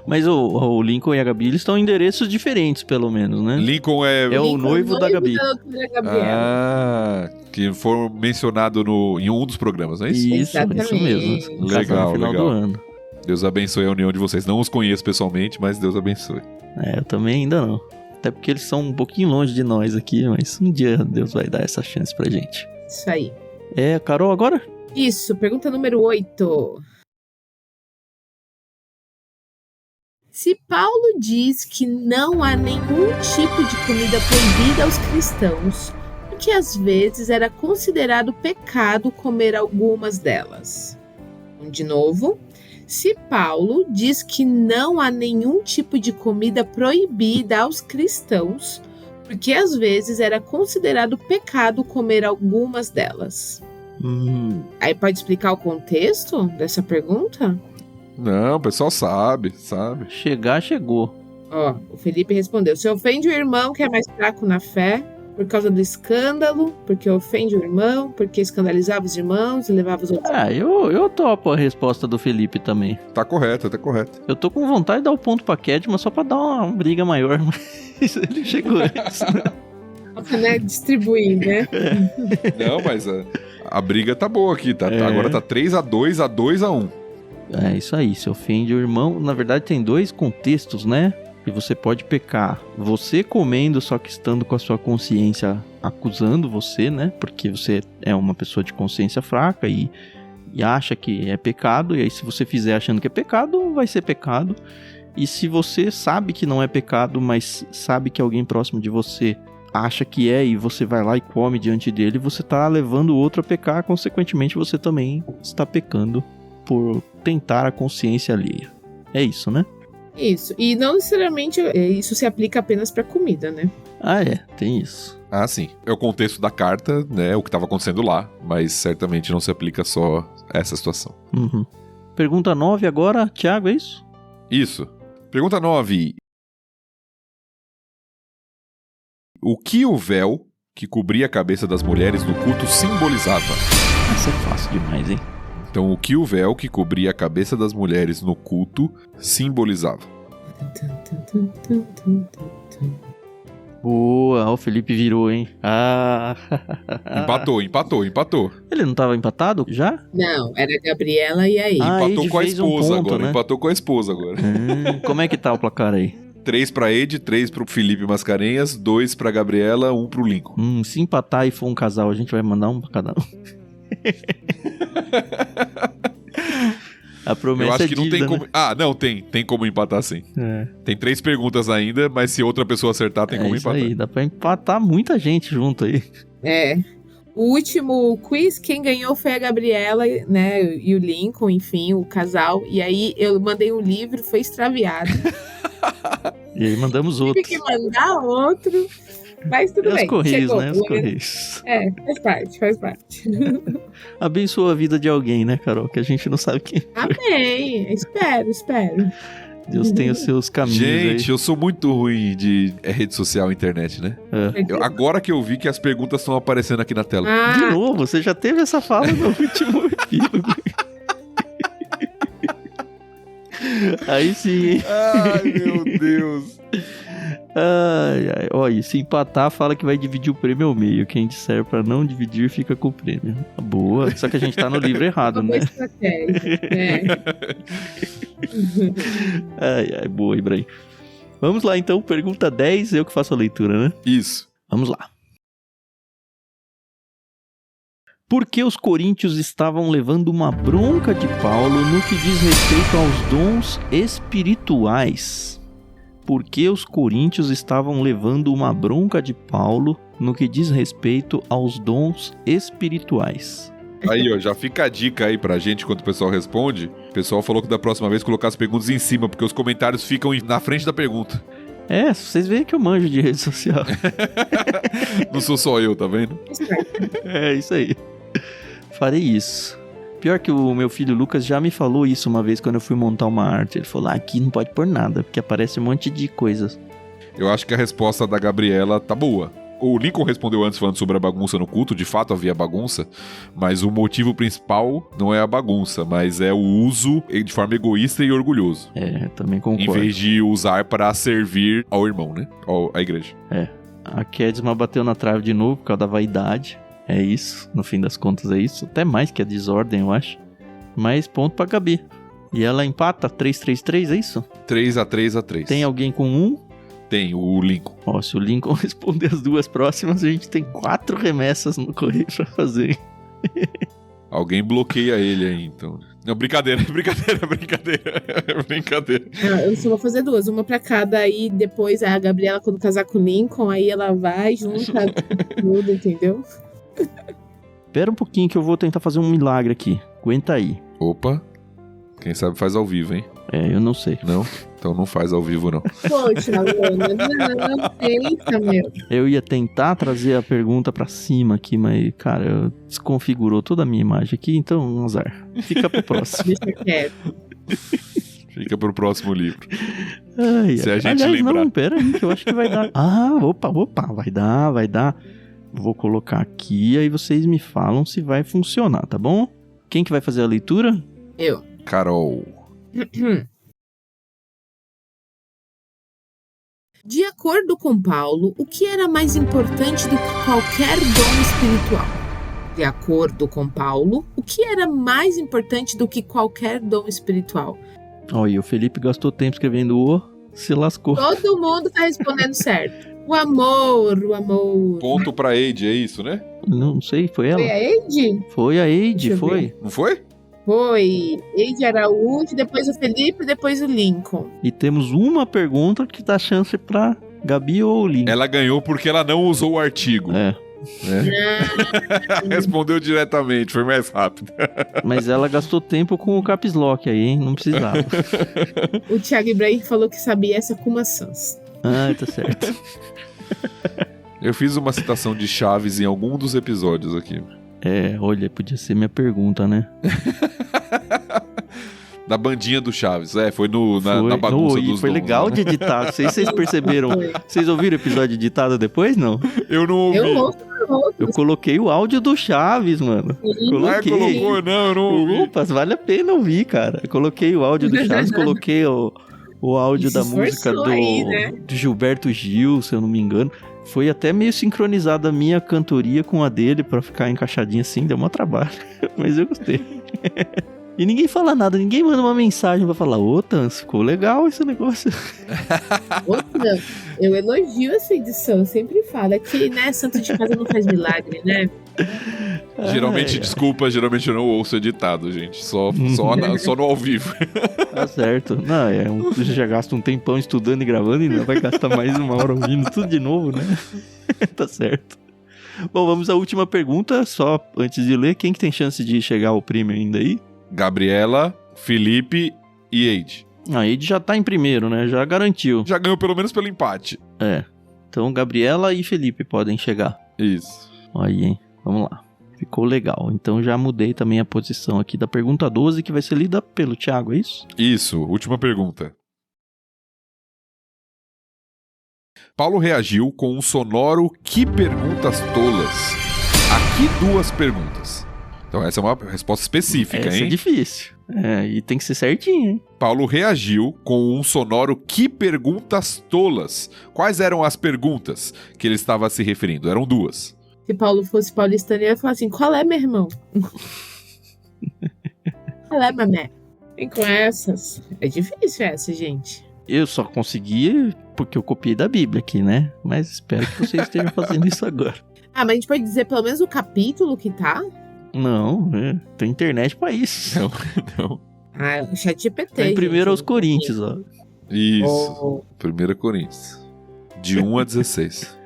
Mas o Lincoln e a Gabi, eles estão em endereços diferentes, pelo menos, né? Lincoln É o Lincoln, noivo da Gabi. Da doutora Gabriela. Ah, que foi mencionado em um dos programas, não é isso? Isso Exatamente. mesmo. Legal, Casal no final legal. do ano. Deus abençoe a união de vocês. Não os conheço pessoalmente, mas Deus abençoe. É, eu também ainda não. Até porque eles são um pouquinho longe de nós aqui, mas um dia Deus vai dar essa chance pra gente. Isso aí. É, Carol, agora? Isso, pergunta número 8. Se Paulo diz que não há nenhum tipo de comida proibida aos cristãos, porque às vezes era considerado pecado comer algumas delas. De novo, se Paulo diz que não há nenhum tipo de comida proibida aos cristãos, Porque às vezes era considerado pecado comer algumas delas. Aí pode explicar o contexto dessa pergunta? Não, o pessoal sabe. Chegar, chegou. Ó, o Felipe respondeu: se ofende o irmão que é mais fraco na fé, por causa do escândalo, porque ofende o irmão, porque escandalizava os irmãos e levava os outros. Eu topo a resposta do Felipe também. Tá correto. Eu tô com vontade de dar o ponto pra Kedma só pra dar uma briga maior, mas ele chegou antes. Né? Distribuir, né? Não, mas a briga tá boa aqui, tá? Agora tá 3-2 a 2-1. É isso aí, se ofende o irmão. Na verdade tem dois contextos, né? E você pode pecar você comendo, só que estando com a sua consciência acusando você, né? Porque você é uma pessoa de consciência fraca e acha que é pecado. E aí se você fizer achando que é pecado, vai ser pecado. E se você sabe que não é pecado, mas sabe que alguém próximo de você acha que é, e você vai lá e come diante dele, você tá levando o outro a pecar. Consequentemente, você também está pecando por tentar a consciência alheia. É isso, né? Isso. E não necessariamente isso se aplica apenas pra comida, né? Ah, tem isso. Ah, sim. É o contexto da carta, né? O que estava acontecendo lá, mas certamente não se aplica só a essa situação. Uhum. Pergunta 9 agora, Thiago, é isso? Isso. Pergunta 9. O que o véu que cobria a cabeça das mulheres no culto simbolizava? Essa é fácil demais, hein? Então, o que o véu que cobria a cabeça das mulheres no culto simbolizava? Boa, o Felipe virou, hein? Empatou. Ele não tava empatado já? Não, era a Gabriela e aí. Empatou Ed com a fez esposa ponto, agora. né? Empatou com a esposa agora. Como é que tá o placar aí? 3 pra Ed, 3 pro Felipe Mascarenhas, 2 pra Gabriela, 1 pro Lincoln. Se empatar e for um casal, a gente vai mandar um pra cada um. A promessa Eu acho que não tem dívida, como... né? Ah, não, tem como empatar sim. Tem 3 perguntas ainda, mas se outra pessoa acertar, tem como isso empatar. aí, dá pra empatar muita gente junto aí. O último quiz, quem ganhou foi a Gabriela, né? E o Lincoln, enfim, o casal. E aí eu mandei um livro, foi extraviado. E aí mandamos outro. Tive que mandar outro, mas tudo bem. Os Correios, chegou. né? Os Correios. Faz parte. Abençoa a vida de alguém, né, Carol? Que a gente não sabe quem. Amém. Espero. Deus tem os seus caminhos. Gente, aí. eu sou muito ruim de rede social e internet, né? Agora que eu vi que as perguntas estão aparecendo aqui na tela. De novo, você já teve essa fala no último epílogo. Aí sim, hein? Ai, meu Deus. Ai. Olha, se empatar, fala que vai dividir o prêmio ao meio. Quem disser pra não dividir, fica com o prêmio. Boa. Só que a gente tá no livro errado, né? Boa estratégia. Ai, boa, Ibrahim. Vamos lá, então. Pergunta 10, eu que faço a leitura, né? Isso. Vamos lá. Por que os coríntios estavam levando uma bronca de Paulo no que diz respeito aos dons espirituais? Por que os coríntios estavam levando uma bronca de Paulo no que diz respeito aos dons espirituais? Aí, ó, já fica a dica aí pra gente quando o pessoal responde. O pessoal falou que da próxima vez colocar as perguntas em cima, porque os comentários ficam na frente da pergunta. Vocês veem que eu manjo de rede social. Não sou só eu, tá vendo? É isso aí. Farei isso. Pior que o meu filho Lucas já me falou isso uma vez quando eu fui montar uma arte. Ele falou, aqui não pode pôr nada, porque aparece um monte de coisas. Eu acho que a resposta da Gabriela tá boa. O Lincoln respondeu antes falando sobre a bagunça no culto. De fato havia bagunça, mas o motivo principal não é a bagunça, mas é o uso de forma egoísta e orgulhoso. Também concordo. Em vez de usar para servir ao irmão, né? À igreja. A Kedma bateu na trave de novo por causa da vaidade. É isso, no fim das contas é isso. Até mais que a desordem, eu acho. Mas ponto pra Gabi. E ela empata 3-3-3, é isso? 3-3. Tem alguém com 1? Tem, o Lincoln. Se o Lincoln responder as duas próximas, a gente tem 4 remessas no correio pra fazer. Alguém bloqueia ele aí, então. Não, brincadeira. Eu só vou fazer 2, uma pra cada, aí depois a Gabriela, quando casar com o Lincoln, aí ela vai, junta tudo, entendeu? Espera um pouquinho que eu vou tentar fazer um milagre aqui. Aguenta aí. Opa, quem sabe faz ao vivo, hein? Eu não sei. Não? Então não faz ao vivo, não. Poxa, Luana, não, tenta, meu. Eu ia tentar trazer a pergunta pra cima aqui, mas, cara, desconfigurou toda a minha imagem aqui, então um azar. Fica pro próximo. Deixa quieto. Fica pro próximo livro. Ai, Se a gente aliás, lembrar. não, pera aí, que eu acho que vai dar. Opa, vai dar. Vou colocar aqui, aí vocês me falam se vai funcionar, tá bom? Quem que vai fazer a leitura? Eu. Carol. De acordo com Paulo, o que era mais importante do que qualquer dom espiritual? De acordo com Paulo, o que era mais importante do que qualquer dom espiritual? Olha, o Felipe gastou tempo escrevendo o, se lascou. Todo mundo tá respondendo certo. O amor. Ponto pra Eide, é isso, né? Não sei, foi ela? Foi a Eide? Foi a Eide, Deixa eu foi. Não foi? Foi. Eide Araújo, depois o Felipe, depois o Lincoln. E temos uma pergunta que dá chance pra Gabi ou Link. Ela ganhou porque ela não usou o artigo. É, Respondeu diretamente, foi mais rápido. mas ela gastou tempo com o caps lock aí, hein? Não precisava. O Thiago Ibrahim falou que sabia essa com maçãs. Ah, tá certo. Eu fiz uma citação de Chaves em algum dos episódios aqui. Olha, podia ser minha pergunta, né? Da bandinha do Chaves. Foi na bagunça dos foi dons, legal né? de editar. Não sei se vocês perceberam. Foi. Vocês ouviram o episódio editado depois, não? Eu não ouvi. Eu ouço. Eu coloquei o áudio do Chaves, mano. Coloquei. Colocou? Não, eu não ouvi. Opa, vale a pena ouvir, cara. Eu coloquei o áudio do Chaves, coloquei o áudio Se da música esforçou aí, né? do Gilberto Gil, se eu não me engano. Foi até meio sincronizada a minha cantoria com a dele pra ficar encaixadinha assim, deu um trabalho. Mas eu gostei. E ninguém fala nada, ninguém manda uma mensagem pra falar: ô, Tans, ficou legal esse negócio. Outra, eu elogio essa edição, eu sempre falo. É que, né, santo de casa não faz milagre, né? Geralmente, desculpa, geralmente eu não ouço editado, gente. Só no ao vivo. Tá certo. Não, você já gasta um tempão estudando e gravando e ainda vai gastar mais uma hora ouvindo tudo de novo, né? Tá certo. Bom, vamos à última pergunta. Só antes de ler, quem que tem chance de chegar ao prêmio ainda aí? Gabriela, Felipe e Eide. A Eide já tá em primeiro, né? Já garantiu. Já ganhou pelo menos pelo empate. Então, Gabriela e Felipe podem chegar. Isso. Aí, hein? Vamos lá. Ficou legal. Então já mudei também a posição aqui da pergunta 12, que vai ser lida pelo Thiago, é isso? Isso, última pergunta. Paulo reagiu com um sonoro "que perguntas tolas". Aqui 2 perguntas. Então essa é uma resposta específica, Essa hein? é difícil. E tem que ser certinho, hein? Paulo reagiu com um sonoro "que perguntas tolas". Quais eram as perguntas que ele estava se referindo? Eram 2. Se Paulo fosse paulistano, ele ia falar assim: qual é, meu irmão? Qual é, mamé? Vem com essas. É difícil essa, gente. Eu só consegui porque eu copiei da Bíblia aqui, né? Mas espero que vocês estejam fazendo isso agora. Ah, mas a gente pode dizer pelo menos o capítulo que tá? Não, tem internet pra isso. Não. Ah, o chat GPT. Tá em primeiro gente, aos Coríntios, ó. Isso. 1 Coríntios. De 1 a 16.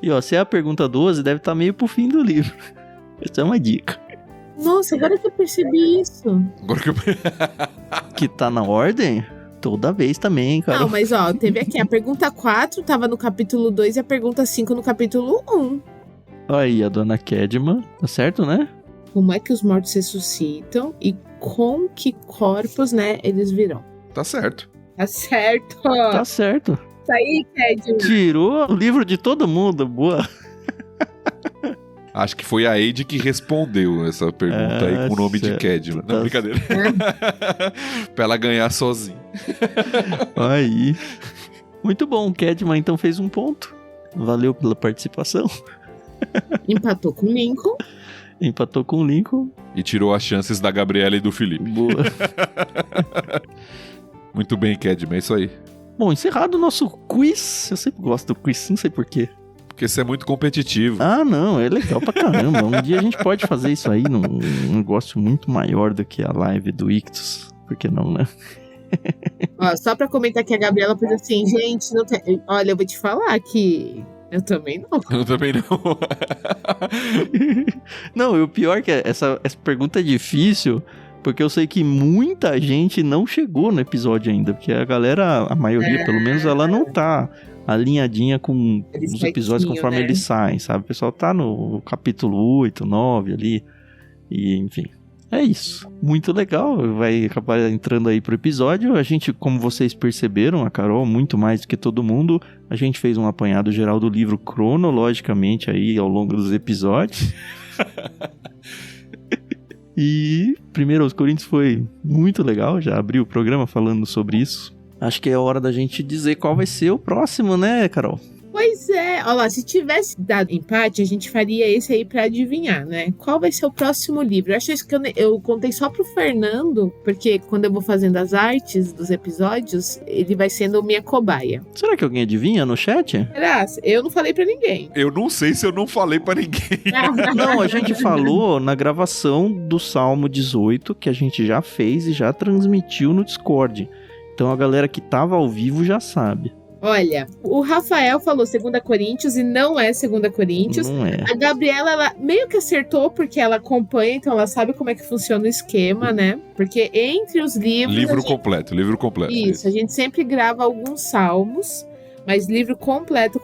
E ó, se é a pergunta 12, deve estar meio pro fim do livro. Essa é uma dica. Nossa, agora que eu percebi isso. Agora que eu... Que tá na ordem? Toda vez também, cara. Não, mas ó, teve aqui a pergunta 4 tava no capítulo 2 e a pergunta 5 no capítulo 1. Aí, a dona Kedman, tá certo, né? Como é que os mortos ressuscitam e com que corpos, né, eles virão? Tá certo. Tá certo. Tá certo. Isso aí, Kedman. Tirou o livro de todo mundo, boa. Acho que foi a Eide que respondeu essa pergunta aí com o nome de Kedman. Não, brincadeira. Pra ela ganhar sozinha. Aí. Muito bom, Kedman então fez um ponto. Valeu pela participação. Empatou com o Lincoln. Empatou com o Lincoln. E tirou as chances da Gabriela e do Felipe. Boa. Muito bem, Kedman, é isso aí. Bom, encerrado o nosso quiz. Eu sempre gosto do quiz, não sei porquê. Porque você é muito competitivo. Ah, não, é legal pra caramba. Um dia a gente pode fazer isso aí num negócio muito maior do que a live do Ictus. Por que não, né? Ó, só pra comentar que a Gabriela fez assim, gente, não tem... Olha, eu vou te falar que eu também não. Eu também não. Não, e o pior é que essa pergunta é difícil, Porque eu sei que muita gente não chegou no episódio ainda, porque a galera, a maioria pelo menos, ela não tá alinhadinha com os episódios conforme eles saem, sabe? O pessoal tá no capítulo 8, 9 ali, e enfim. É isso. Muito legal. Vai acabar entrando aí pro episódio. A gente, como vocês perceberam, a Carol, muito mais do que todo mundo, a gente fez um apanhado geral do livro cronologicamente aí ao longo dos episódios. E 1 aos Coríntios foi muito legal. Já abri o programa falando sobre isso. Acho que é hora da gente dizer qual vai ser o próximo, né, Carol? Pois é, olha lá, se tivesse dado empate, a gente faria esse aí pra adivinhar, né? Qual vai ser o próximo livro? Eu acho isso que eu contei só pro Fernando, porque quando eu vou fazendo as artes dos episódios, ele vai sendo minha cobaia. Será que alguém adivinha no chat? Graças, eu não falei pra ninguém. Eu não sei se eu não falei pra ninguém. Não, a gente falou na gravação do Salmo 18, que a gente já fez e já transmitiu no Discord. Então a galera que tava ao vivo já sabe. Olha, o Rafael falou 2 Coríntios e não é 2 Coríntios. Não é. A Gabriela, ela meio que acertou porque ela acompanha, então ela sabe como é que funciona o esquema, né? Porque entre os livros... Livro completo. Isso, a gente sempre grava alguns salmos, mas livro completo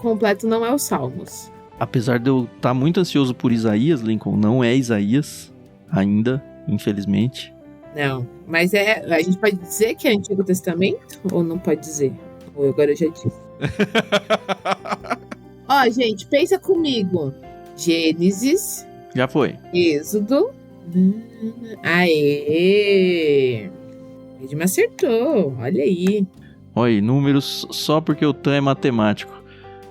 não é os salmos. Apesar de eu estar muito ansioso por Isaías, Lincoln, não é Isaías ainda, infelizmente. Não, mas a gente pode dizer que é Antigo Testamento ou não pode dizer? Agora eu já disse. Ó, gente, pensa comigo. Gênesis. Já foi. Êxodo. Aê! Ele me acertou, olha aí. Olha aí, números só porque o Tan é matemático.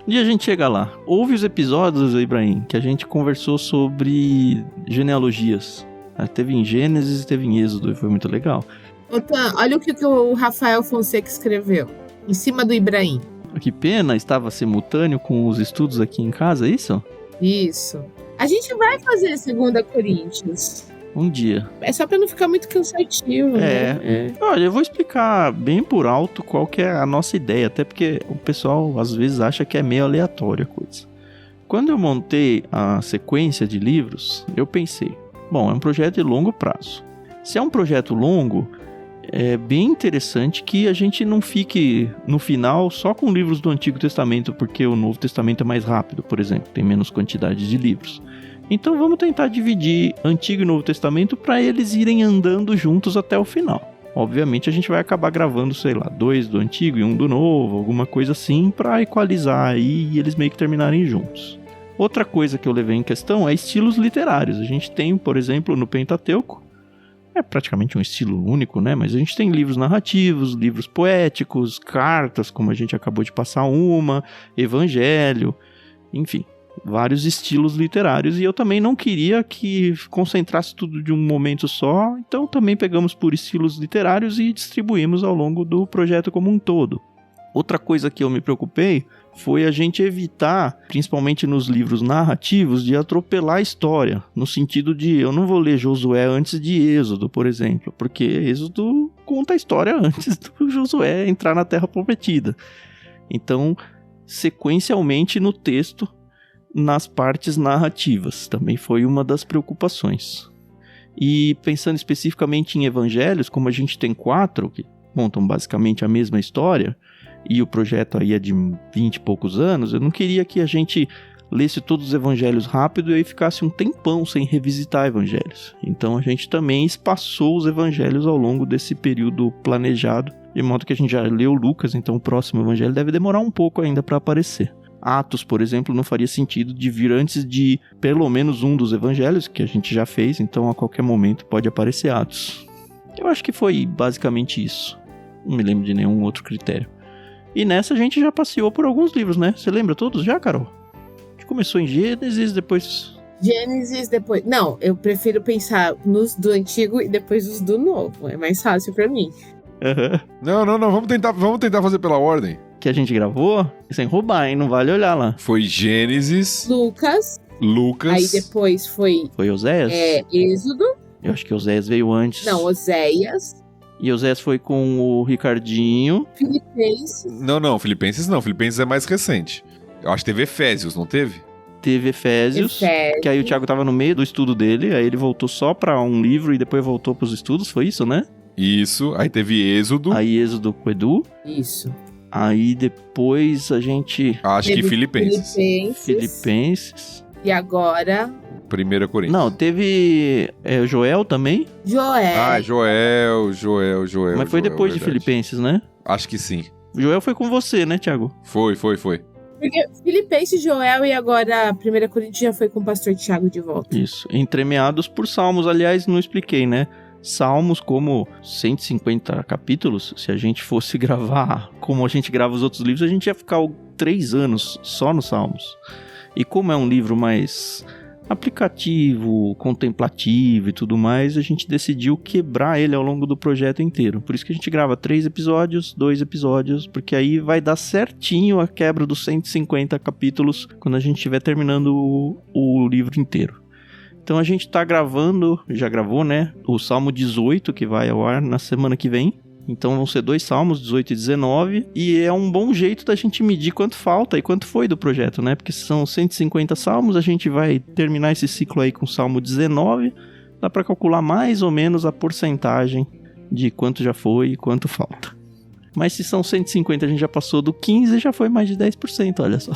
Um dia a gente chega lá. Ouve os episódios, Ibrahim, que a gente conversou sobre genealogias. Teve em Gênesis e teve em Êxodo, e foi muito legal. Ô, Tan, olha o que o Rafael Fonseca escreveu. Em cima do Ibrahim. Que pena, estava simultâneo com os estudos aqui em casa, é isso? Isso. A gente vai fazer 2 Coríntios. Um dia. É só pra não ficar muito cansativo, né? Olha, eu vou explicar bem por alto qual que é a nossa ideia, até porque o pessoal às vezes acha que é meio aleatória a coisa. Quando eu montei a sequência de livros, eu pensei, bom, é um projeto de longo prazo. Se é um projeto longo, é bem interessante que a gente não fique no final só com livros do Antigo Testamento, porque o Novo Testamento é mais rápido, por exemplo, tem menos quantidade de livros. Então vamos tentar dividir Antigo e Novo Testamento para eles irem andando juntos até o final. Obviamente a gente vai acabar gravando, 2 do Antigo e 1 do Novo, alguma coisa assim, para equalizar aí e eles meio que terminarem juntos. Outra coisa que eu levei em questão é estilos literários. A gente tem, por exemplo, no Pentateuco, é praticamente um estilo único, né? Mas a gente tem livros narrativos, livros poéticos, cartas, como a gente acabou de passar evangelho, enfim, vários estilos literários. E eu também não queria que concentrasse tudo de um momento só, então também pegamos por estilos literários e distribuímos ao longo do projeto como um todo. Outra coisa que eu me preocupei foi a gente evitar, principalmente nos livros narrativos, de atropelar a história, no sentido de eu não vou ler Josué antes de Êxodo, por exemplo, porque Êxodo conta a história antes do Josué entrar na Terra Prometida. Então, sequencialmente no texto, nas partes narrativas, também foi uma das preocupações. E pensando especificamente em evangelhos, como a gente tem 4, que contam basicamente a mesma história, e o projeto aí é de 20 e poucos anos, eu não queria que a gente lesse todos os evangelhos rápido e aí ficasse um tempão sem revisitar evangelhos. Então a gente também espaçou os evangelhos ao longo desse período planejado, de modo que a gente já leu Lucas, então o próximo evangelho deve demorar um pouco ainda para aparecer. Atos, por exemplo, não faria sentido de vir antes de pelo menos um dos evangelhos, que a gente já fez, então a qualquer momento pode aparecer Atos. Eu acho que foi basicamente isso. Não me lembro de nenhum outro critério. E nessa a gente já passeou por alguns livros, né? Você lembra todos já, Carol? A gente começou em Gênesis, depois... Não, eu prefiro pensar nos do Antigo e depois os do Novo. É mais fácil pra mim. Não, vamos tentar fazer pela ordem. Que a gente gravou, sem roubar, hein? Não vale olhar lá. Foi Gênesis... Lucas... Aí depois foi... Foi Oséias? Êxodo... Eu acho que Oséias veio antes. Não, Oséias... E Oséias foi com o Ricardinho. Filipenses. Não, Filipenses não. Filipenses é mais recente. Eu acho que teve Efésios, não teve? teve Efésios, que aí o Thiago tava no meio do estudo dele, aí ele voltou só pra um livro e depois voltou pros estudos, foi isso, né? Isso, aí teve Êxodo. Aí Êxodo com o Edu. Isso. Aí depois a gente... Acho que Filipenses. E agora... 1 Coríntios. Não, teve Joel também. Joel. Mas foi depois de verdade. Filipenses, né? Acho que sim. Joel foi com você, né, Thiago? Foi. Porque Filipenses, Joel e agora 1 Coríntios já foi com o pastor Thiago de volta. Isso, entremeados por salmos. Aliás, não expliquei, né? Salmos, como 150 capítulos, se a gente fosse gravar como a gente grava os outros livros, a gente ia ficar 3 anos só nos salmos. E como é um livro mais aplicativo, contemplativo e tudo mais, a gente decidiu quebrar ele ao longo do projeto inteiro. Por isso que a gente grava 3 episódios, 2 episódios, porque aí vai dar certinho a quebra dos 150 capítulos quando a gente estiver terminando o livro inteiro. Então a gente tá gravando, já gravou, né? O Salmo 18, que vai ao ar na semana que vem. Então vão ser 2 salmos, 18 e 19. E é um bom jeito da gente medir quanto falta e quanto foi do projeto, né? Porque são 150 salmos, a gente vai terminar esse ciclo aí com o Salmo 19. Dá pra calcular mais ou menos a porcentagem de quanto já foi e quanto falta. Mas se são 150, a gente já passou do 15, já foi mais de 10%, olha só.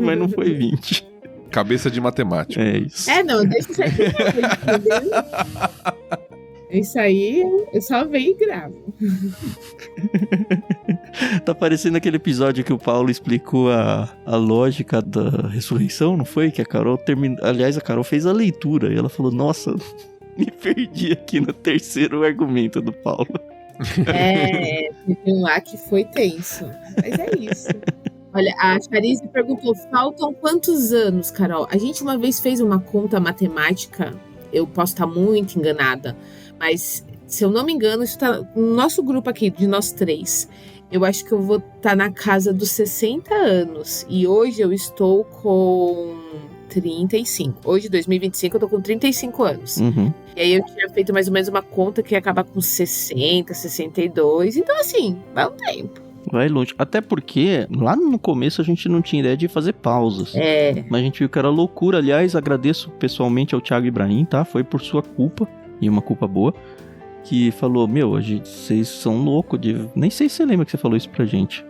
Mas não foi 20. Cabeça de matemático. É isso. Não, deixa isso aqui. Isso aí, eu só venho e gravo. Tá parecendo aquele episódio que o Paulo explicou a lógica da ressurreição, não foi? Que a Carol terminou. Aliás, a Carol fez a leitura e ela falou: nossa, me perdi aqui no 3º argumento do Paulo. Teve um lá que foi tenso. Mas é isso. Olha, a Charise perguntou: faltam quantos anos, Carol? A gente uma vez fez uma conta matemática, eu posso estar muito enganada, mas se eu não me engano, isso tá no nosso grupo aqui, de nós 3. Eu acho que eu vou estar na casa dos 60 anos. E hoje eu estou com 35. Hoje, 2025, eu tô com 35 anos. Uhum. E aí eu tinha feito mais ou menos uma conta que ia acabar com 60, 62. Então, assim, vai um tempo. Vai longe. Até porque lá no começo a gente não tinha ideia de fazer pausas. Mas a gente viu que era loucura. Aliás, agradeço pessoalmente ao Thiago Ibrahim, tá? Foi por sua culpa, e uma culpa boa, que falou: vocês são loucos de... Nem sei se você lembra que você falou isso pra gente.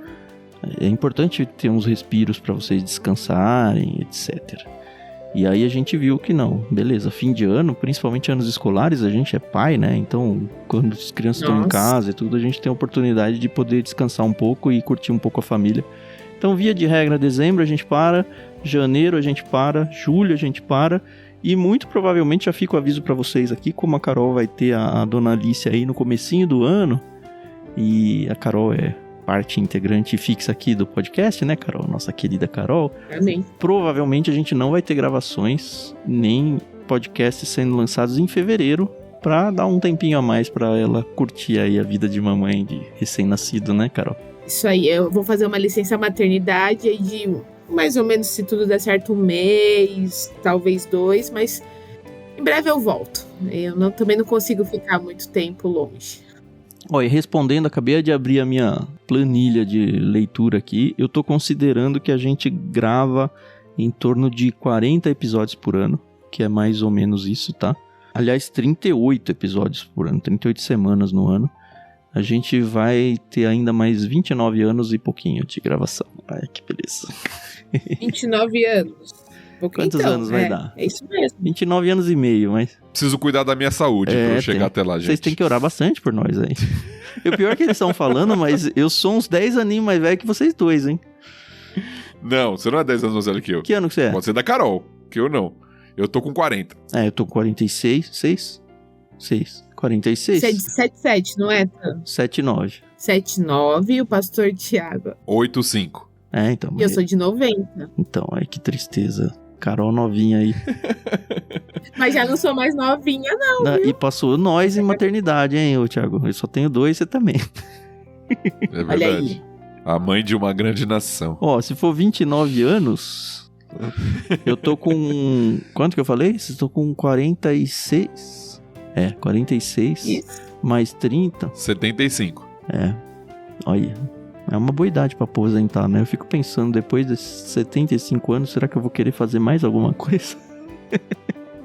É importante ter uns respiros pra vocês descansarem, etc. E aí a gente viu que não. Beleza, fim de ano, principalmente anos escolares, a gente é pai, né? Então, quando as crianças estão em casa e tudo, a gente tem a oportunidade de poder descansar um pouco e curtir um pouco a família. Então, via de regra, dezembro a gente para, janeiro a gente para, julho a gente para, e muito provavelmente já fica o aviso pra vocês aqui, como a Carol vai ter a dona Alice aí no comecinho do ano, e a Carol é parte integrante fixa aqui do podcast, né, Carol? Nossa querida Carol. Amém. Provavelmente a gente não vai ter gravações, nem podcasts sendo lançados em fevereiro, pra dar um tempinho a mais pra ela curtir aí a vida de mamãe de recém-nascido, né, Carol? Isso aí, eu vou fazer uma licença maternidade aí de mais ou menos, se tudo der certo, 1 mês, talvez 2, mas em breve eu volto. Eu também não consigo ficar muito tempo longe. Olha, respondendo, acabei de abrir a minha planilha de leitura aqui. Eu tô considerando que a gente grava em torno de 40 episódios por ano, que é mais ou menos isso, tá? Aliás, 38 episódios por ano, 38 semanas no ano. A gente vai ter ainda mais 29 anos e pouquinho de gravação. Ai, que beleza. 29 anos. Quantos anos vai dar? É isso mesmo. 29 anos e meio, mas... Preciso cuidar da minha saúde pra eu chegar até lá, gente. Vocês têm que orar bastante por nós aí. E o pior é que eles estão falando, mas eu sou uns 10 aninhos mais velho que vocês dois, hein? Não, você não é 10 anos mais velho que eu. Que ano que você é? Pode ser da Carol, que eu não. Eu tô com 40. Eu tô com 46, 46. Você é de 77, não é? 79. 79 e o pastor Thiago. 85. Então. E eu sou de 90. Então, ai, que tristeza. Carol novinha aí. Mas já não sou mais novinha, não. E passou nós em maternidade, hein, ô Thiago? Eu só tenho 2, você também. É verdade. Olha aí. A mãe de uma grande nação. Se for 29 anos, eu tô com... Quanto que eu falei? Eu tô com 46. 46. Isso. Mais 30. 75. Olha. É uma boa idade pra aposentar, né? Eu fico pensando, depois desses 75 anos, será que eu vou querer fazer mais alguma coisa?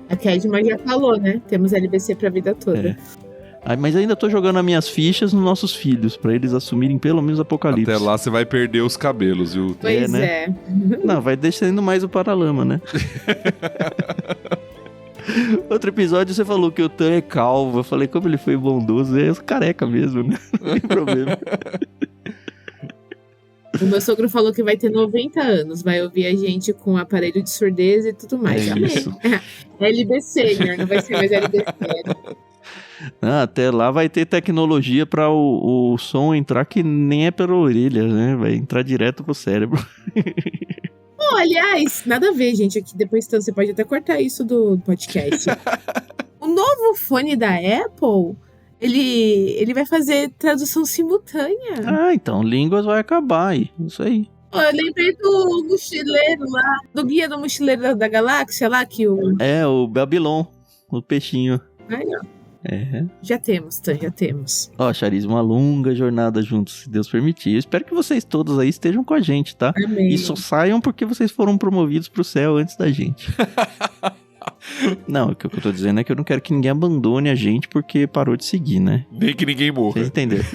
A Kedma já falou, né? Temos LBC pra vida toda. Mas ainda tô jogando as minhas fichas nos nossos filhos, pra eles assumirem pelo menos o Apocalipse. Até lá você vai perder os cabelos, viu? Pois né? Não, vai descendo mais o Paralama, né? Outro episódio você falou que o Tan é calvo. Eu falei, como ele foi bondoso, é careca mesmo, né? Não tem problema. O meu sogro falou que vai ter 90 anos, vai ouvir a gente com aparelho de surdez e tudo mais. É Amém. isso. LB Senior, não vai ser mais LB Senior. Até lá vai ter tecnologia pra o som entrar que nem é pela orelha, né? Vai entrar direto pro cérebro. Oh, aliás, nada a ver, gente. Aqui depois então, você pode até cortar isso do podcast. O novo fone da Apple, ele vai fazer tradução simultânea. Ah, então, línguas vai acabar aí. Isso aí. Oh, eu lembrei do mochileiro lá, do guia do mochileiro da galáxia lá, que o... É, o Babylon, o peixinho. Ai, não. É. Já temos, Tan, já temos. Ó, Charis, uma longa jornada juntos, se Deus permitir. Eu espero que vocês todos aí estejam com a gente, tá? Amém. E só saiam porque vocês foram promovidos pro céu antes da gente. Não, o que eu tô dizendo é que eu não quero que ninguém abandone a gente porque parou de seguir, né? Nem que ninguém morra. Vocês entenderam?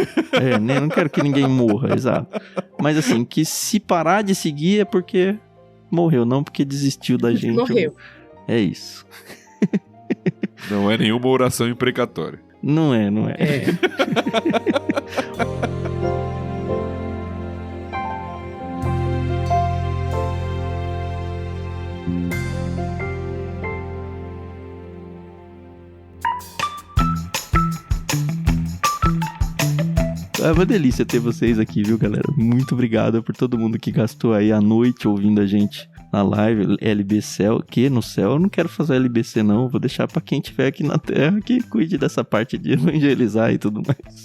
Nem não quero que ninguém morra, exato. Mas assim, que se parar de seguir é porque morreu, não porque desistiu da gente. Morreu. É isso. Não é nenhuma oração imprecatória. Não é. É uma delícia ter vocês aqui, viu, galera? Muito obrigado por todo mundo que gastou aí a noite ouvindo a gente na live, LBC, que no céu eu não quero fazer LBC não, vou deixar pra quem tiver aqui na Terra que cuide dessa parte de evangelizar e tudo mais.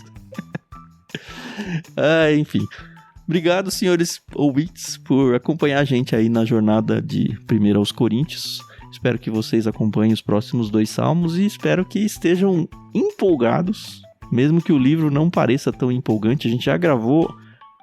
Enfim. Obrigado, senhores ouvintes, por acompanhar a gente aí na jornada de 1 aos Coríntios. Espero que vocês acompanhem os próximos 2 salmos e espero que estejam empolgados, mesmo que o livro não pareça tão empolgante. A gente já gravou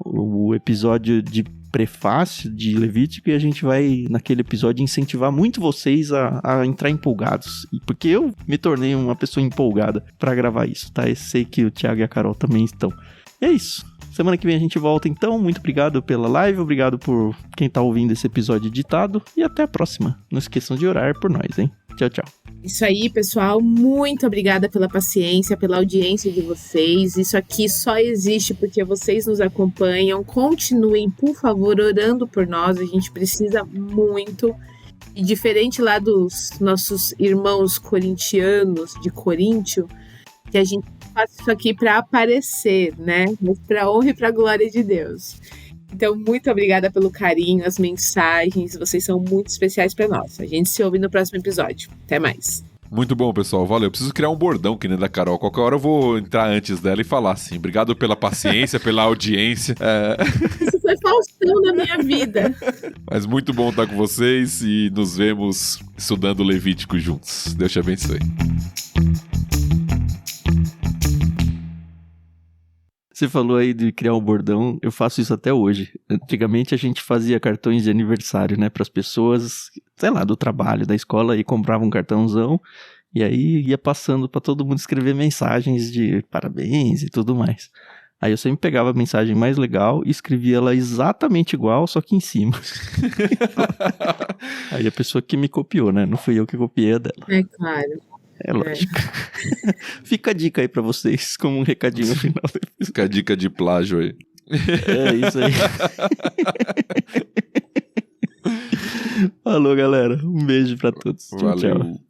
o episódio de prefácio de Levítico e a gente vai, naquele episódio, incentivar muito vocês a entrar empolgados. Porque eu me tornei uma pessoa empolgada pra gravar isso, tá? Eu sei que o Thiago e a Carol também estão. E é isso. Semana que vem a gente volta, então. Muito obrigado pela live, obrigado por quem tá ouvindo esse episódio editado e até a próxima. Não esqueçam de orar por nós, hein? Tchau, tchau. Isso aí, pessoal. Muito obrigada pela paciência, pela audiência de vocês. Isso aqui só existe porque vocês nos acompanham. Continuem, por favor, orando por nós. A gente precisa muito. E diferente lá dos nossos irmãos corintianos de Coríntio, que a gente faz isso aqui para aparecer, né? Mas para honra e para glória de Deus. Então, muito obrigada pelo carinho, as mensagens. Vocês são muito especiais para nós. A gente se ouve no próximo episódio. Até mais. Muito bom, pessoal. Valeu. Eu preciso criar um bordão que nem da Carol. Qualquer hora eu vou entrar antes dela e falar assim. Obrigado pela paciência, pela audiência. Isso foi Faustão na minha vida. Mas muito bom estar com vocês e nos vemos estudando Levítico juntos. Deus te abençoe. Você falou aí de criar um bordão, eu faço isso até hoje. Antigamente a gente fazia cartões de aniversário, né, para as pessoas, sei lá, do trabalho, da escola, e comprava um cartãozão, e aí ia passando para todo mundo escrever mensagens de parabéns e tudo mais. Aí eu sempre pegava a mensagem mais legal e escrevia ela exatamente igual, só que em cima. Aí a pessoa que me copiou, né, não fui eu que copiei a dela. É claro. É lógico. Fica a dica aí pra vocês, como um recadinho final. Fica a dica de plágio aí. É isso aí. Falou, galera. Um beijo pra todos. Tchau, Valeu. tchau.